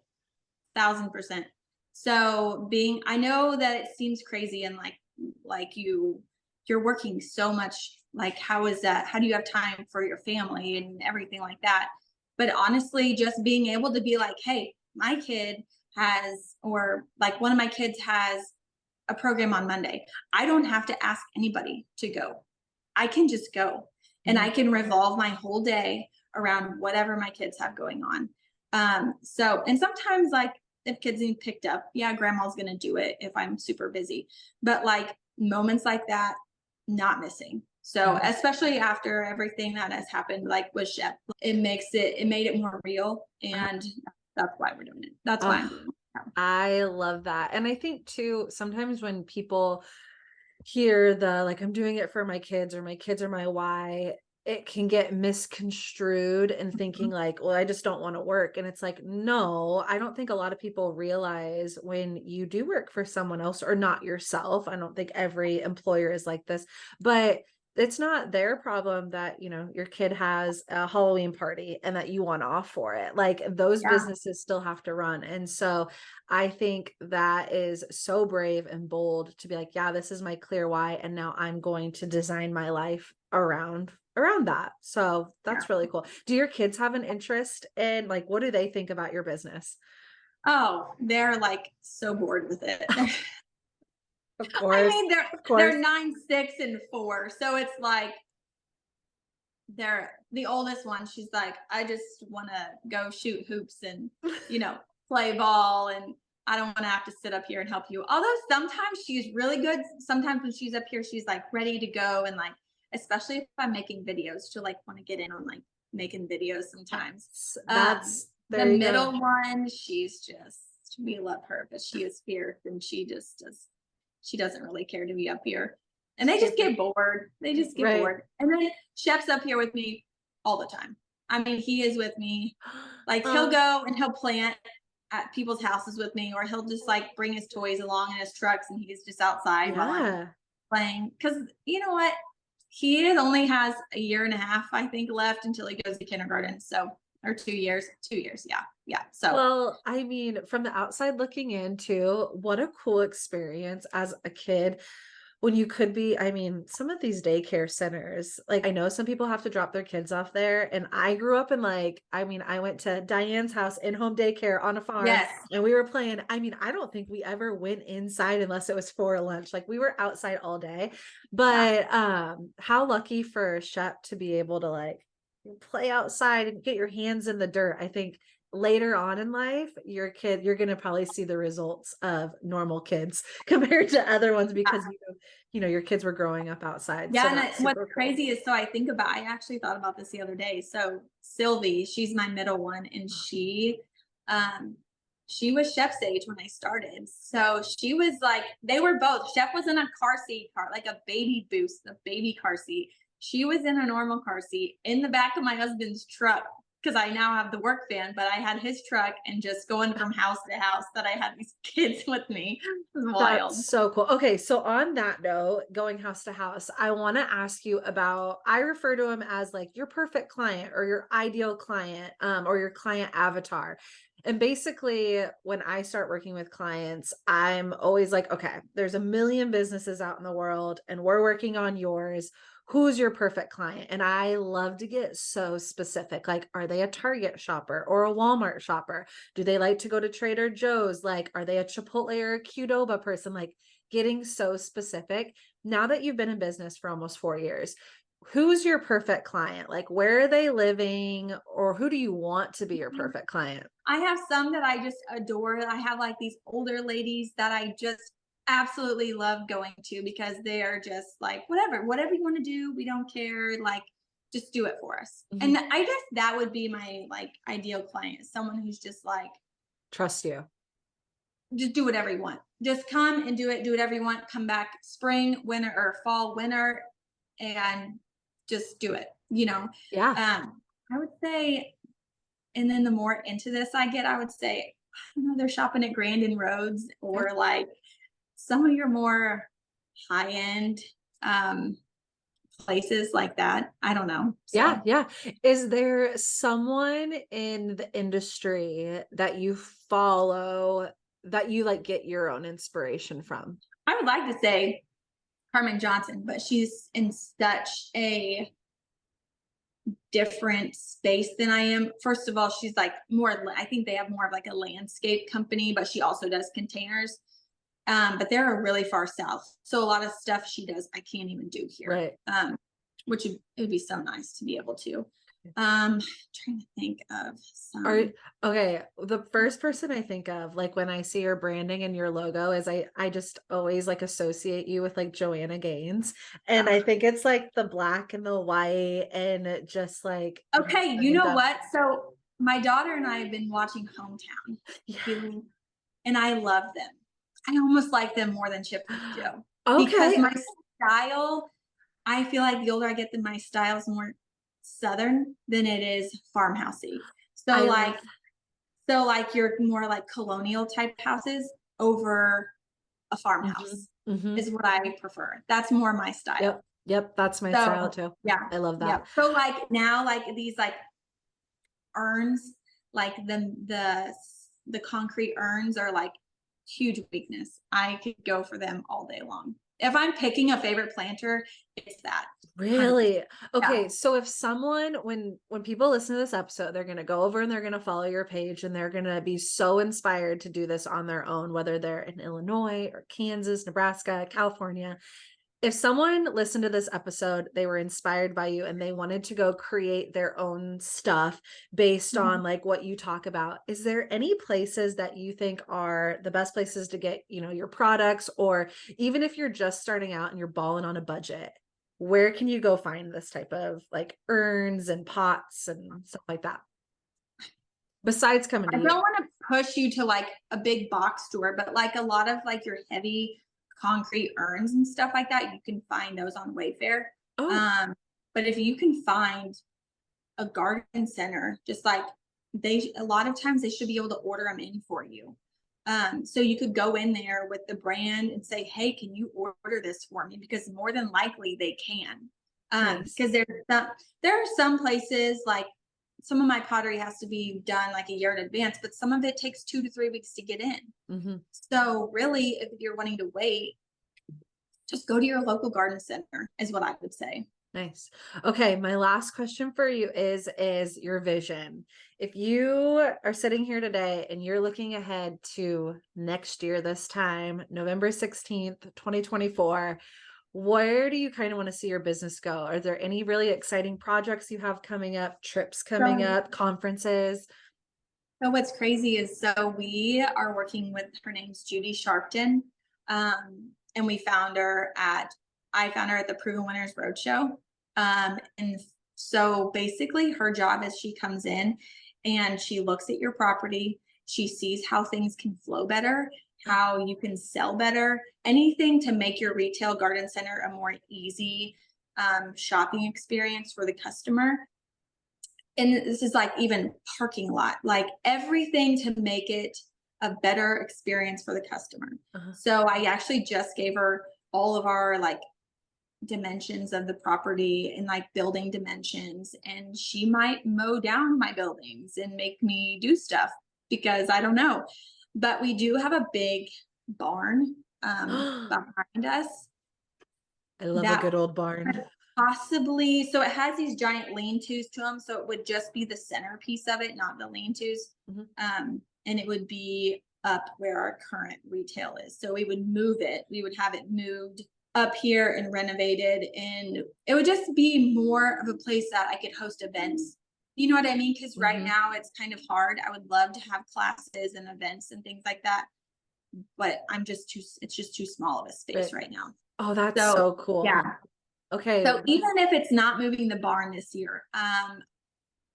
Speaker 2: 1,000%. So I know that it seems crazy and like you're working so much. Like, how is that? How do you have time for your family and everything like that? But honestly, just being able to be like, hey, my kid has, or like one of my kids has a program on Monday. I don't have to ask anybody to go. I can just go and I
Speaker 1: Mhm.
Speaker 2: can revolve my whole day around whatever my kids have going on. So, and sometimes like if kids need picked up, yeah, grandma's going to do it if I'm super busy, but like moments like that, not missing. So,
Speaker 1: Mhm.
Speaker 2: especially after everything that has happened, like with Shep, it made it more real. And that's why we're doing it. That's why I'm
Speaker 1: Oh,
Speaker 2: doing it.
Speaker 1: I love that. And I think too, sometimes when people hear the like, I'm doing it for my kids or my kids are my why, it can get misconstrued and thinking like, well, I just don't want to work. And it's like, no, I don't think a lot of people realize when you do work for someone else or not yourself. I don't think every employer is like this, but it's not their problem that, your kid has a Halloween party and that you want off for it. Like those
Speaker 2: Yeah.
Speaker 1: businesses still have to run. And so I think that is so brave and bold to be like, yeah, this is my clear why. And now I'm going to design my life around that. So
Speaker 2: Yeah.
Speaker 1: that's really cool. Do your kids have an interest in like, what do they think about your business?
Speaker 2: Oh, they're like so bored with it.
Speaker 1: Of
Speaker 2: I
Speaker 1: course.
Speaker 2: mean,
Speaker 1: Of
Speaker 2: they're
Speaker 1: course.
Speaker 2: 9, 6, and 4. So it's like the oldest one, she's like, I just want to go shoot hoops and, you know, play ball. And I don't want to have to sit up here and help you. Although sometimes she's really good. Sometimes when she's up here, she's like ready to go. And like, especially if I'm making videos, she'll like want to get in on like making videos sometimes.
Speaker 1: That's
Speaker 2: The
Speaker 1: there you go.
Speaker 2: middle one, she's just, we love her, but she is fierce and she just does, she doesn't really care to be up here. And they just
Speaker 1: Super.
Speaker 2: get bored. They just get
Speaker 1: Right.
Speaker 2: bored. And then Chef's up here with me all the time. I mean, he is with me. Like he'll go and he'll plant at people's houses with me, or he'll just like bring his toys along in his trucks and he's just outside while I'm
Speaker 1: Yeah.
Speaker 2: playing. Cause you know what? He only has a year and a half, I think, left until he goes to kindergarten. So, or 2 years, 2 years. Yeah. Yeah. So
Speaker 1: Well, I mean, from the outside looking in too, what a cool experience as a kid when you could be, I mean, some of these daycare centers, like I know some people have to drop their kids off there. And I grew up in like, I mean, I went to Diane's house in home daycare on a farm
Speaker 2: yes.
Speaker 1: and we were playing. I mean, I don't think we ever went inside unless it was for lunch. Like we were outside all day.
Speaker 2: Yeah.
Speaker 1: But how lucky for Shep to be able to like play outside and get your hands in the dirt. I think later on in life, you're going to probably see the results of normal kids compared to other ones because you know, your kids were growing up outside. So
Speaker 2: Yeah, and
Speaker 1: that's
Speaker 2: what's
Speaker 1: super cool.
Speaker 2: crazy is, so I think about, I actually thought about this the other day. So Sylvie, she's my middle one, and um, she was Chef's age when I started. So she was like, they were both. Chef was in a car seat car, like a baby boost, a baby car seat. She was in a normal car seat in the back of my husband's truck because I now have the work van, but I had his truck and just going from house to house that I had these kids with me. It was wild.
Speaker 1: That's so cool. Okay, so on that note, going house to house, I want to ask you about, I refer to him as like your perfect client or your ideal client, or your client avatar. And basically, when I start working with clients, I'm always like, okay, there's a million businesses out in the world and we're working on yours. Who's your perfect client? And I love to get so specific. Like, are they a Target shopper or a Walmart shopper? Do they like to go to Trader Joe's? Like, are they a Chipotle or a Qdoba person? Like, getting so specific. Now that you've been in business for almost 4 years, who's your perfect client? Like, where are they living, or who do you want to be your perfect client?
Speaker 2: I have some that I just adore. I have like these older ladies that I just absolutely love going to because they are just like, whatever you want to do, we don't care. Like, just do it for us.
Speaker 1: Mhm.
Speaker 2: And I guess that would be my like ideal client, someone who's just like,
Speaker 1: Trust you.
Speaker 2: just do whatever you want. Just come and do whatever you want. Come back spring, winter, or fall, winter, and just do it, you know.
Speaker 1: Yeah.
Speaker 2: I would say, and then the more into this I get, I would say, I don't know, they're shopping at Grandin Roads
Speaker 1: Yeah.
Speaker 2: or like some of your more high end places like that. I don't know.
Speaker 1: Yeah.
Speaker 2: So
Speaker 1: Yeah. Is there someone in the industry that you follow that you like get your own inspiration from?
Speaker 2: I would like to say Carmen Johnson, but she's in such a different space than I am. First of all, she's like more, I think they have more of like a landscape company, but she also does containers. But they're really far south. So a lot of stuff she does, I can't even do here.
Speaker 1: Right.
Speaker 2: Which it would be so nice to be able to. Trying to think of
Speaker 1: Are
Speaker 2: some.
Speaker 1: okay. The first person I think of, like when I see your branding and your logo, is I just always like associate you with like Joanna Gaines. And I think it's like the black and the white and just like
Speaker 2: Okay, you know what? So my daughter and I have been watching Hometown,
Speaker 1: yeah.
Speaker 2: and I love them. I almost like them more than Chip and Joe because
Speaker 1: Okay.
Speaker 2: my style, I feel like the older I get, then my style is more southern than it is farmhousey. So
Speaker 1: I
Speaker 2: like,
Speaker 1: love
Speaker 2: you're more like colonial type houses over a farmhouse
Speaker 1: hmm.
Speaker 2: is what I prefer. That's more my style.
Speaker 1: Yep. Yep. That's my style
Speaker 2: So
Speaker 1: too.
Speaker 2: yeah,
Speaker 1: I love
Speaker 2: yeah.
Speaker 1: that.
Speaker 2: So like now, like these like urns, like the concrete urns are like huge weakness. I could go for them all day long. If I'm picking a favorite planter, it's that. 100%.
Speaker 1: Really?
Speaker 2: Yeah.
Speaker 1: Okay, so if someone when people listen to this episode, they're going to go over and they're going to follow your page and they're going to be so inspired to do this on their own, whether they're in Illinois or Kansas, Nebraska, California. If someone listened to this episode, they were inspired by you and they wanted to go create their own stuff based
Speaker 2: Mhm.
Speaker 1: on like what you talk about, is there any places that you think are the best places to get, your products, or even if you're just starting out and you're balling on a budget, where can you go find this type of like urns and pots and stuff like that besides coming to
Speaker 2: I
Speaker 1: you?
Speaker 2: don't want to push you to like a big box store, but like a lot of like your heavy concrete urns and stuff like that, you can find those on Wayfair.
Speaker 1: Oh,
Speaker 2: Um, but if you can find a garden center, just like a lot of times they should be able to order them in for you. So you could go in there with the brand and say, hey, can you order this for me? Because more than likely they can.
Speaker 1: nice.
Speaker 2: Because there are some places like some of my pottery has to be done like a year in advance, but some of it takes 2 to 3 weeks to get in.
Speaker 1: Hmm.
Speaker 2: So really, if you're wanting to wait, just go to your local garden center is what I would say.
Speaker 1: Nice. Okay, my last question for you is your vision. If you are sitting here today and you're looking ahead to next year this time, November 16th, 2024, where do you kind of want to see your business go? Are there any really exciting projects you have coming up, trips coming
Speaker 2: So
Speaker 1: up, conferences?
Speaker 2: So what's crazy is so we are working with her name's Judy Sharpton. And I found her at the Proven Winners Roadshow. And so basically her job is she comes in and she looks at your property. She sees how things can flow better, how you can sell better, anything to make your retail garden center a more easy shopping experience for the customer. And this is like even parking lot, like everything to make it a better experience for the customer.
Speaker 1: Uh-huh.
Speaker 2: So I actually just gave her all of our like dimensions of the property and like building dimensions, and she might mow down my buildings and make me do stuff because I don't know. But we do have a big barn
Speaker 1: I
Speaker 2: behind us
Speaker 1: love a
Speaker 2: that
Speaker 1: good old barn.
Speaker 2: possibly, so it has these giant lean-tos to them, so it would just be the centerpiece of it, not the lean-tos.
Speaker 1: Mhm.
Speaker 2: And it would be up where our current retail is. So we would move it. We would have it moved up here and renovated, and it would just be more of a place that I could host events. You know what I mean? Because right
Speaker 1: Mhm.
Speaker 2: now it's kind of hard. I would love to have classes and events and things like that, but it's just too small of a space
Speaker 1: But
Speaker 2: right now.
Speaker 1: oh, that's
Speaker 2: So
Speaker 1: so cool.
Speaker 2: yeah,
Speaker 1: Okay.
Speaker 2: so even if it's not moving the barn this year,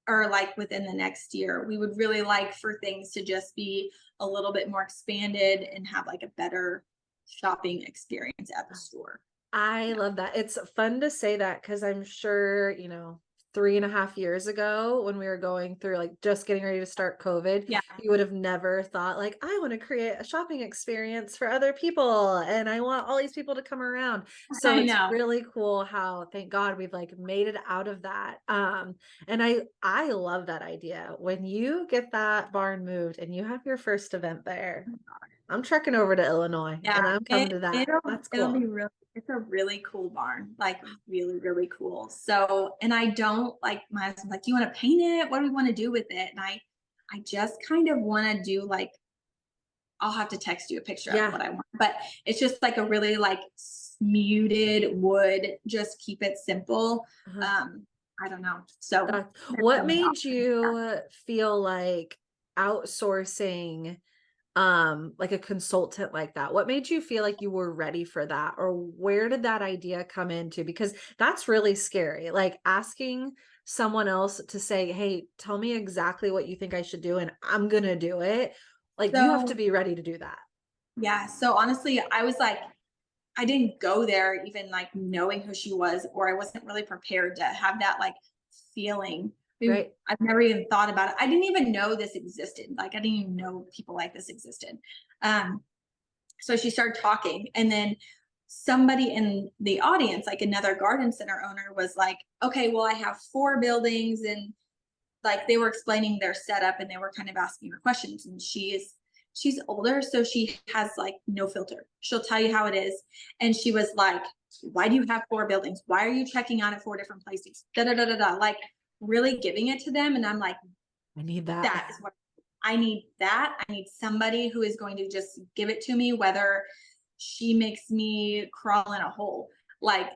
Speaker 2: or like within the next year, we would really like for things to just be a little bit more expanded and have like a better shopping experience at the store.
Speaker 1: I
Speaker 2: Yeah.
Speaker 1: love that. It's fun to say that because I'm sure, 3.5 years ago when we were going through like just getting ready to start COVID,
Speaker 2: Yeah.
Speaker 1: you would have never thought like, I want to create a shopping experience for other people and I want all these people to come around. So
Speaker 2: I
Speaker 1: it's
Speaker 2: know.
Speaker 1: really cool how thank God we've like made it out of that. And I love that idea. When you get that barn moved and you have your first event there, I'm trekking over to Illinois
Speaker 2: Yeah.
Speaker 1: and I'm coming to that. That's
Speaker 2: It'll
Speaker 1: cool.
Speaker 2: be really, it's a really cool barn, like really, really cool. So, and I don't like my husband's like, do you want to paint it? What do we want to do with it? And I just kind of want to do like, I'll have to text you a picture of
Speaker 1: Yeah.
Speaker 2: what I want, but it's just like a really like muted wood, just keep it simple.
Speaker 1: Uh-huh.
Speaker 2: Um, I don't know. So there's so
Speaker 1: What
Speaker 2: many
Speaker 1: made
Speaker 2: options.
Speaker 1: you feel like outsourcing like a consultant like that? What made you feel like you were ready for that? Or where did that idea come into? Because that's really scary. Like asking someone else to say, "Hey, tell me exactly what you think I should do and I'm going to do it." Like you have to
Speaker 2: So
Speaker 1: be ready to do that.
Speaker 2: yeah, so honestly, I was like, I didn't go there even like knowing who she was, or I wasn't really prepared to have that like feeling.
Speaker 1: Right?
Speaker 2: I've never even thought about it. I didn't even know this existed. Like I didn't even know people like this existed. Um, so she started talking, and then somebody in the audience, like another garden center owner, was like, okay, well, I have 4 buildings, and like they were explaining their setup and they were kind of asking her questions, and she's older, so she has like no filter. She'll tell you how it is. And she was like, why do you have 4 buildings? Why are you checking out at 4 different places? Da da da da da. Like really giving it to them. And I'm like,
Speaker 1: I need that.
Speaker 2: that is what I need. That I need somebody who is going to just give it to me, whether she makes me crawl in a hole. like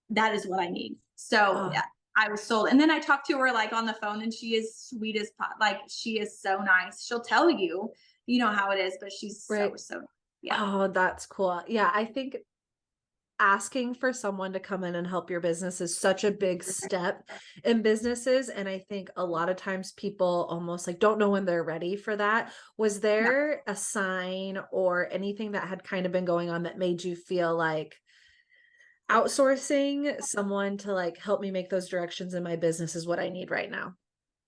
Speaker 2: that is what I need. So
Speaker 1: Oh,
Speaker 2: yeah, I was sold. And then I talked to her like on the phone, and she is sweet as pot. Like she is so nice. She'll tell you, you know how it is, but she's
Speaker 1: right.
Speaker 2: so yeah.
Speaker 1: Oh, that's cool. Yeah, I think asking for someone to come in and help your business is such a big step in businesses. And I think a lot of times people almost like don't know when they're ready for that. Was
Speaker 2: Yeah.
Speaker 1: there a sign or anything that had kind of been going on that made you feel like outsourcing someone to like help me make those directions in my business is what I need right now?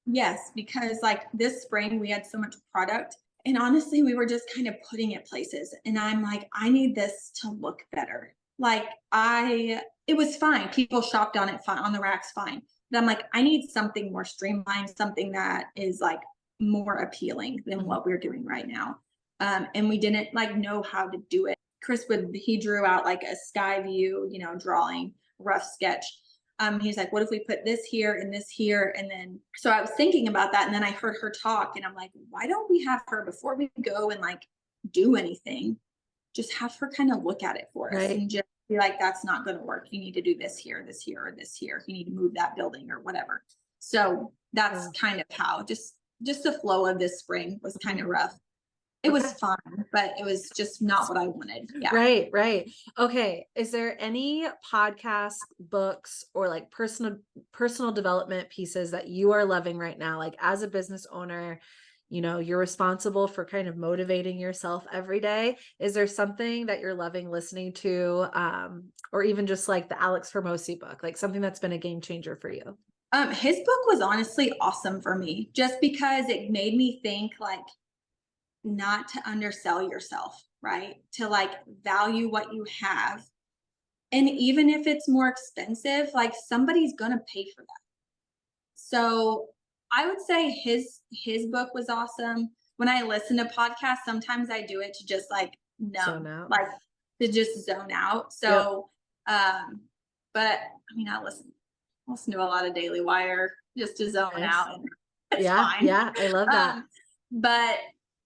Speaker 2: Yes, because like this spring we had so much product, and honestly we were just kind of putting it places, and I'm like, I need this to look better. Like I it was fine. People shopped on it fine, on the racks fine. But I'm like, I need something more streamlined, something that is like more appealing than
Speaker 1: Mhm.
Speaker 2: what we're doing right now. And we didn't like know how to do it. Chris would he drew out like a sky view, you know, drawing, rough sketch. He's like, what if we put this here and this here? And then, so I was thinking about that. And then I heard her talk, and I'm like, why don't we have her before we go and like do anything? Just have her kind of look at it for us
Speaker 1: Right.
Speaker 2: and just be like, that's not going to work. You need to do this here, this here, or this here. You need to move that building or whatever. So that's
Speaker 1: Oh,
Speaker 2: kind of how just the flow of this spring was kind of
Speaker 1: mhm.
Speaker 2: rough. It was
Speaker 1: Okay.
Speaker 2: fun, but it was just not what I wanted. Yeah.
Speaker 1: Right, right. Okay. Is there any podcasts, books, or like personal development pieces that you are loving right now? Like as a business owner, you're responsible for kind of motivating yourself every day. Is there something that you're loving listening to, or even just like the Alex Hermosi book, like something that's been a game changer for you?
Speaker 2: His book was honestly awesome for me just because it made me think like not to undersell yourself, right? To like value what you have. And even if it's more expensive, like somebody's going to pay for that. So I would say his book was awesome. When I listen to podcasts, sometimes I do it to just like
Speaker 1: Zone
Speaker 2: numb,
Speaker 1: out.
Speaker 2: like to just zone out.
Speaker 1: Yep.
Speaker 2: So um, but I mean I listen to a lot of Daily Wire just to zone
Speaker 1: Nice.
Speaker 2: out, and it's
Speaker 1: Yeah.
Speaker 2: fine.
Speaker 1: Yeah. I love that.
Speaker 2: But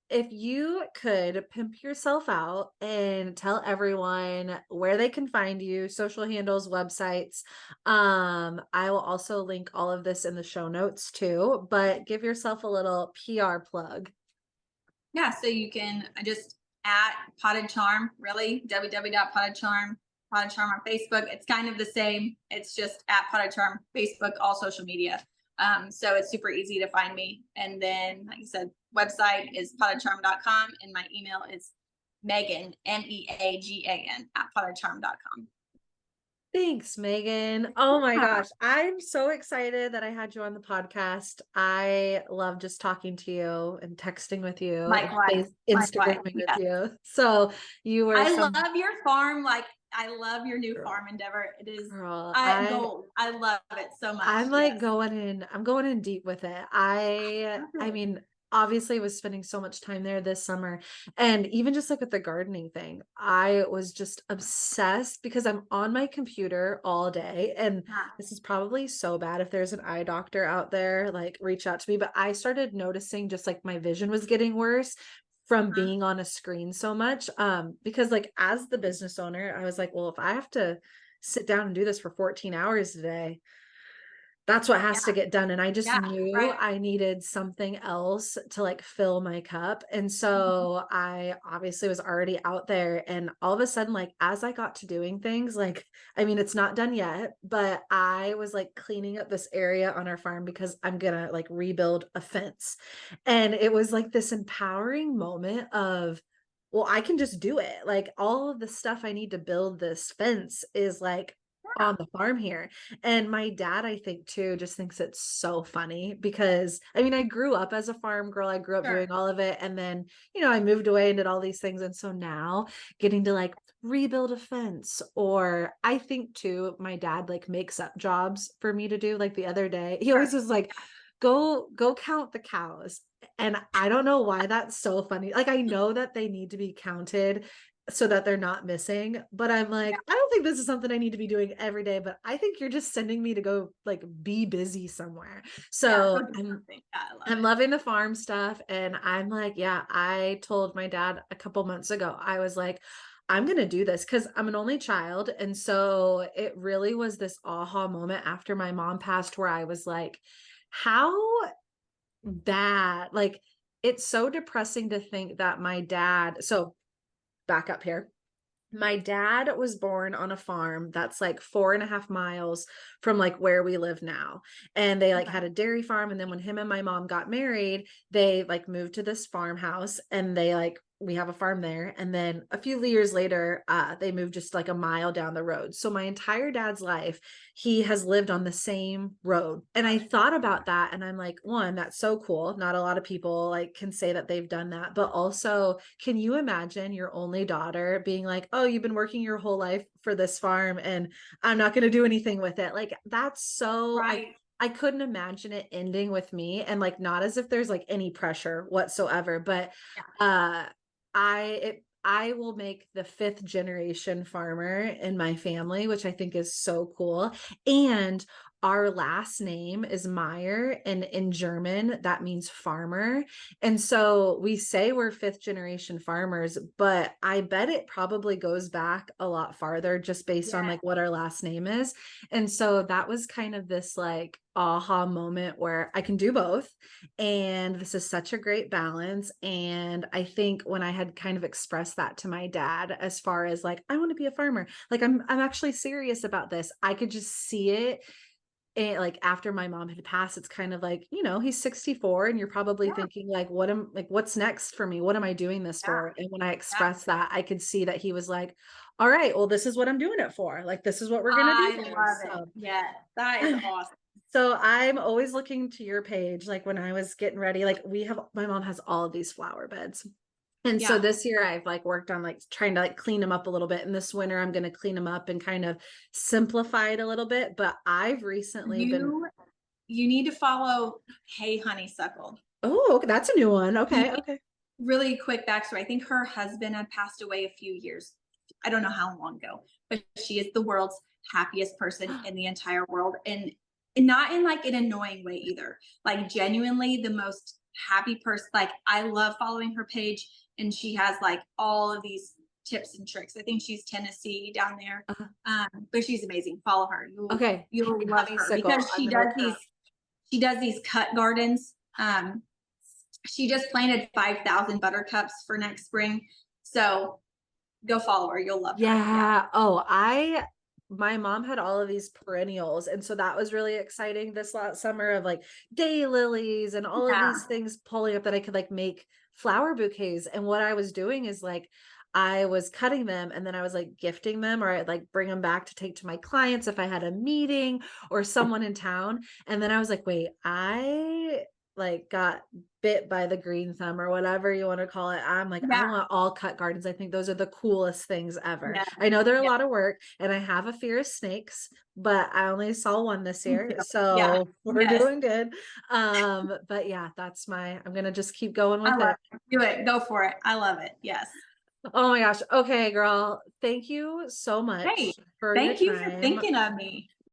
Speaker 1: If you could pimp yourself out and tell everyone where they can find you, social handles, websites, I will also link all of this in the show notes too, but give yourself a little PR plug.
Speaker 2: yeah, so you can just at Potted Charm, really, www.pottedcharm, Potted Charm on Facebook. It's kind of the same. It's just at Potted Charm, Facebook, all social media. So it's super easy to find me. And then, like I said, website is pottedcharm.com, and my email is Meagan, Meagan, at pottedcharm.com.
Speaker 1: Thanks, Megan. Oh my
Speaker 2: Yeah,
Speaker 1: gosh. I'm so excited that I had you on the podcast. I love just talking to you and texting with you and
Speaker 2: likewise, likewise.
Speaker 1: Instagramming with
Speaker 2: Yes.
Speaker 1: you. So you were
Speaker 2: I
Speaker 1: some
Speaker 2: love your farm. Like I love your new
Speaker 1: girl.
Speaker 2: farm endeavor. It is
Speaker 1: Girl,
Speaker 2: gold. I love it so much.
Speaker 1: I'm like
Speaker 2: Yes.
Speaker 1: I'm going in deep with it. I
Speaker 2: Okay.
Speaker 1: mean, obviously was spending so much time there this summer. And even just like with the gardening thing, I was just obsessed because I'm on my computer all day. And
Speaker 2: Yeah.
Speaker 1: this is probably so bad if there's an eye doctor out there, like reach out to me. But I started noticing just like my vision was getting worse from
Speaker 2: Uh-huh.
Speaker 1: being on a screen so much. Because like as the business owner, I was like, well, if I have to sit down and do this for 14 hours a day, that's what
Speaker 2: Yeah.
Speaker 1: has to get done. And I just
Speaker 2: Yeah.
Speaker 1: knew
Speaker 2: Right.
Speaker 1: I needed something else to like fill my cup. And
Speaker 2: Mhm.
Speaker 1: so I obviously was already out there. And all of a sudden, like as I got to doing things, like, I mean, it's not done yet, but I was like cleaning up this area on our farm because I'm gonna like rebuild a fence. And it was like this empowering moment of, well, I can just do it. Like all of the stuff I need to build this fence is like
Speaker 2: Yeah.
Speaker 1: on the farm here. And my dad, I think too, just thinks it's so funny because I mean, I grew up as a farm girl. I grew up
Speaker 2: Sure.
Speaker 1: doing all of it. And then, I moved away and did all these things. And so now getting to like rebuild a fence, or I think too, my dad like makes up jobs for me to do. Like the other day, he always
Speaker 2: Sure.
Speaker 1: was like, go count the cows. And I don't know why that's so funny. Like I know that they need to be counted so that they're not missing. But I'm
Speaker 2: Yeah.
Speaker 1: like, I don't think this is something I need to be doing every day, but I think you're just sending me to go like be busy somewhere.
Speaker 2: Yeah. Go
Speaker 1: So
Speaker 2: do something. Yeah. I love
Speaker 1: I'm
Speaker 2: it.
Speaker 1: loving the farm stuff. And I'm like, yeah, I told my dad a couple months ago, I was like, I'm going to do this because I'm an only child. And so it really was this aha moment after my mom passed where I was like, how bad? Like, it's so depressing to think that my dad, so back up here. My dad was born on a farm that's like 4.5 miles from like where we live now. And they like
Speaker 2: Okay.
Speaker 1: had a dairy farm. And then when him and my mom got married, they like moved to this farmhouse and they like, we have a farm there. And then a few years later, they moved just like a mile down the road. So my entire dad's life, he has lived on the same road. And I thought about that and I'm like, one, that's so cool. Not a lot of people like can say that they've done that, but also, can you imagine your only daughter being like, oh, you've been working your whole life for this farm and I'm not going to do anything with it? Like, that's so,
Speaker 2: Right.
Speaker 1: I couldn't imagine it ending with me, and like, not as if there's like any pressure whatsoever, but
Speaker 2: Yeah.
Speaker 1: I will make the fifth generation farmer in my family, which I think is so cool. And our last name is Meyer, and in German, that means farmer. And so we say we're fifth generation farmers, but I bet it probably goes back a lot farther just based on
Speaker 2: Yeah.
Speaker 1: like what our last name is. And so that was kind of this like aha moment where I can do both. And this is such a great balance. And I think when I had kind of expressed that to my dad, as far as like, I want to be a farmer, like I'm actually serious about this. I could just see it. And like after my mom had passed, it's kind of like, he's 64 and you're probably
Speaker 2: Yeah.
Speaker 1: thinking like, what's next for me? What am I doing this
Speaker 2: Yeah.
Speaker 1: for? And when I
Speaker 2: Yeah.
Speaker 1: expressed that, I could see that he was like, all right, well, this is what I'm doing it for. Like, this is what we're going to do
Speaker 2: I
Speaker 1: here.
Speaker 2: love it. Yes, that is awesome.
Speaker 1: So I'm always looking to your page. Like when I was getting ready, like my mom has all of these flower beds. And so
Speaker 2: Yeah.
Speaker 1: this year I've like worked on like trying to like clean them up a little bit. And this winter I'm going to clean them up and kind of simplify it a little bit. But I've recently been,
Speaker 2: You you need to follow Hey Honeysuckle.
Speaker 1: oh, that's a new one.
Speaker 2: She
Speaker 1: Okay. Okay.
Speaker 2: Really quick backstory. I think her husband had passed away a few years. I don't know how long ago, but she is the world's happiest person in the entire world. And not in like an annoying way either. Like genuinely the most happy person. Like I love following her page and she has like all of these tips and tricks. I think she's Tennessee down there.
Speaker 1: Uh,
Speaker 2: But she's amazing. Follow her.
Speaker 1: okay.
Speaker 2: You'll love her
Speaker 1: Honeysuckle.
Speaker 2: because
Speaker 1: I'm going to look her up.
Speaker 2: she does these cut gardens. She just planted 5,000 buttercups for next spring. So go follow her. You'll love her. Yeah.
Speaker 1: Yeah. Oh, my mom had all of these perennials. And so that was really exciting this last summer of like daylilies and all of
Speaker 2: Yeah.
Speaker 1: these things pulling up that I could like make flower bouquets. And what I was doing is like, I was cutting them and then I was like gifting them, or I'd like bring them back to take to my clients if I had a meeting or someone in town. And then I was like, wait, I like got bit by the green thumb or whatever you want to call it. I'm like, I
Speaker 2: Yeah.
Speaker 1: want all cut gardens. I think those are the coolest things ever.
Speaker 2: Yeah.
Speaker 1: I know they're a
Speaker 2: Yeah.
Speaker 1: lot of work and I have a fear of snakes, but I only saw one this
Speaker 2: Me
Speaker 1: year.
Speaker 2: too. Yeah.
Speaker 1: So we're
Speaker 2: Yes.
Speaker 1: doing good. But yeah, I'm gonna just keep going
Speaker 2: I
Speaker 1: with
Speaker 2: love
Speaker 1: it.
Speaker 2: it. Do it. Go for it. I love it. Yes.
Speaker 1: Oh my gosh. Okay, girl. Thank you so
Speaker 2: Hey,
Speaker 1: much for your
Speaker 2: thank you for
Speaker 1: time.
Speaker 2: thinking of me.